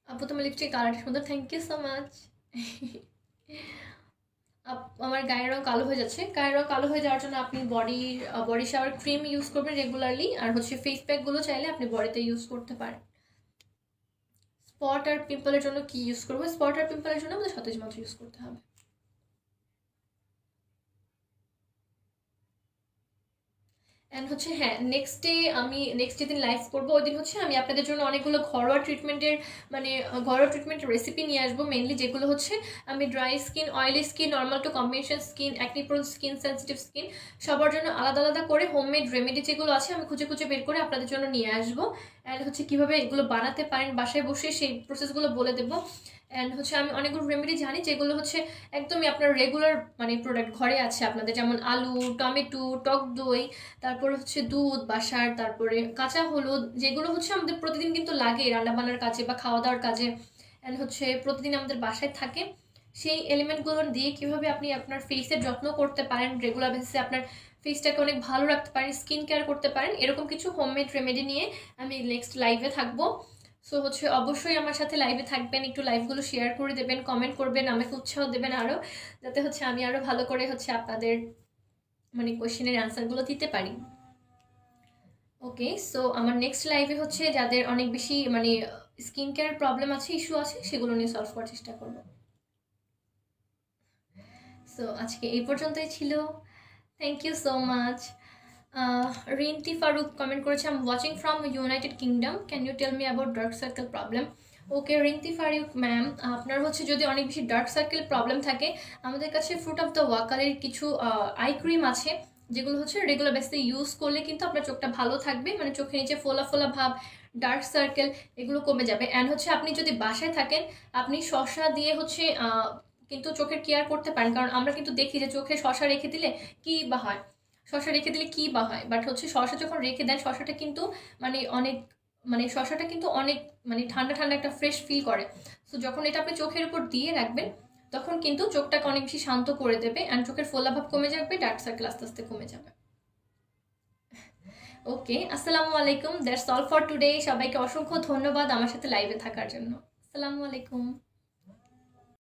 আপু তোমার লিপস্টিক কালারটা সুন্দর, থ্যাংক ইউ সো মাচ। আমার গায়ের রং কালো হয়ে যাচ্ছে, গায়ের রং কালো হয়ে যাওয়ার জন্য আপনি বডি শাওয়ার ক্রিম ইউজ করবেন রেগুলারলি, আর হচ্ছে ফেস প্যাকগুলো চাইলে আপনি বডিতে ইউজ করতে পারেন। স্পট আর পিম্পলের জন্য কি ইউজ করবো? স্পট আর পিম্পলের জন্য আমাদের সতেজ মন্ত্র ইউজ করতে হবে। অ্যান্ড হচ্ছে হ্যাঁ, নেক্সট যেদিন লাইভ করবো ওই দিন হচ্ছে আমি আপনাদের জন্য অনেকগুলো ঘরোয়া ট্রিটমেন্টের মানে ঘরোয়া ট্রিটমেন্টের রেসিপি নিয়ে আসবো, মেনলি যেগুলো হচ্ছে আমি dry skin, oily skin, normal to combination skin, acne prone skin, sensitive skin সবার জন্য আলাদা আলাদা করে হোমমেড রেমেডি যেগুলো আছে আমি খুঁজে খুঁজে বের করে আপনাদের জন্য নিয়ে আসবো। অ্যান্ড হচ্ছে কীভাবে এগুলো বানাতে পারেন বাসায় বসে সেই প্রসেসগুলো বলে দেবো। অ্যান্ড হচ্ছে আমি অনেকগুলো রেমেডি জানি যেগুলো হচ্ছে একদমই আপনার রেগুলার মানে প্রোডাক্ট ঘরে আছে আপনাদের, যেমন আলু, টমেটো, টক দই, তারপরে হচ্ছে দুধ, বাসার, তারপরে কাঁচা হলুদ, যেগুলো হচ্ছে আমাদের প্রতিদিন কিন্তু লাগে রান্নাবান্নার কাজে বা খাওয়া দাওয়ার কাজে, অ্যান্ড হচ্ছে প্রতিদিন আমাদের বাসায় থাকে। সেই এলিমেন্টগুলো দিয়ে কীভাবে আপনি আপনার ফেসের যত্ন করতে পারেন, রেগুলার বেসিসে আপনার ফেসটাকে অনেক ভালো রাখতে পারেন, স্কিন কেয়ার করতে পারেন, এরকম কিছু হোমমেড রেমেডি নিয়ে আমি নেক্সট লাইভে থাকবো। সো হচ্ছে অবশ্যই আমার সাথে লাইভে থাকবেন, একটু লাইভগুলো শেয়ার করে দেবেন, কমেন্ট করবেন, আমাকে উৎসাহ দেবেন আরও, যাতে হচ্ছে আমি আরও ভালো করে হচ্ছে আপনাদের মানে কোয়েশ্চেনের অ্যান্সারগুলো দিতে পারি। ওকে, সো আমার নেক্সট লাইভে হচ্ছে যাদের অনেক বেশি মানে স্কিন কেয়ার প্রবলেম আছে, ইস্যু আছে, সেগুলো নিয়ে সলভ করার চেষ্টা করব। সো আজকে এই পর্যন্তই ছিল, thank you so much. Rinti Faruk comment করেছে, I am watching from United Kingdom, can you tell me about dark circle problem? Okay Rinti Faruk ma'am, আপনার হচ্ছে যদি অনেক বেশি ডার্ক সার্কেল প্রবলেম থাকে আমাদের কাছে ফ্রুট অফ দ্য ওয়াকারের কিছু আই ক্রিম আছে যেগুলো হচ্ছে রেগুলার বেসিসে ইউজ করলে কিন্তু আপনার চোখটা ভালো থাকবে, মানে চোখের নিচে ফোলা ফোলা ভাব, ডার্ক সার্কেল এগুলো কমে যাবে। অ্যান্ড হচ্ছে আপনি যদি বাসায় থাকেন আপনি শসা দিয়ে হচ্ছে কিন্তু চোখের কেয়ার করতে পারেন, কারণ আমরা কিন্তু দেখি যে চোখে শসা রেখে দিলে কি বা হয়, বাট হচ্ছে শসা যখন রেখে দেন শসাটা কিন্তু মানে অনেক মানে শসাটা কিন্তু অনেক মানে ঠান্ডা ঠান্ডা একটা ফ্রেশ ফিল করে। সো যখন এটা আপনি চোখের উপর দিয়ে রাখবেন তখন কিন্তু চোখটাকে অনেক বেশি শান্ত করে দেবে, অ্যান্ড চোখের ফোলাভাব কমে যাবে, ডার্ক সার্কেল আস্তে আস্তে কমে যাবে। ওকে, আসসালামু আলাইকুম, দ্যাটস অল ফর টুডে। সবাইকে অসংখ্য ধন্যবাদ আমার সাথে লাইভে থাকার জন্য। আসসালামু আলাইকুম।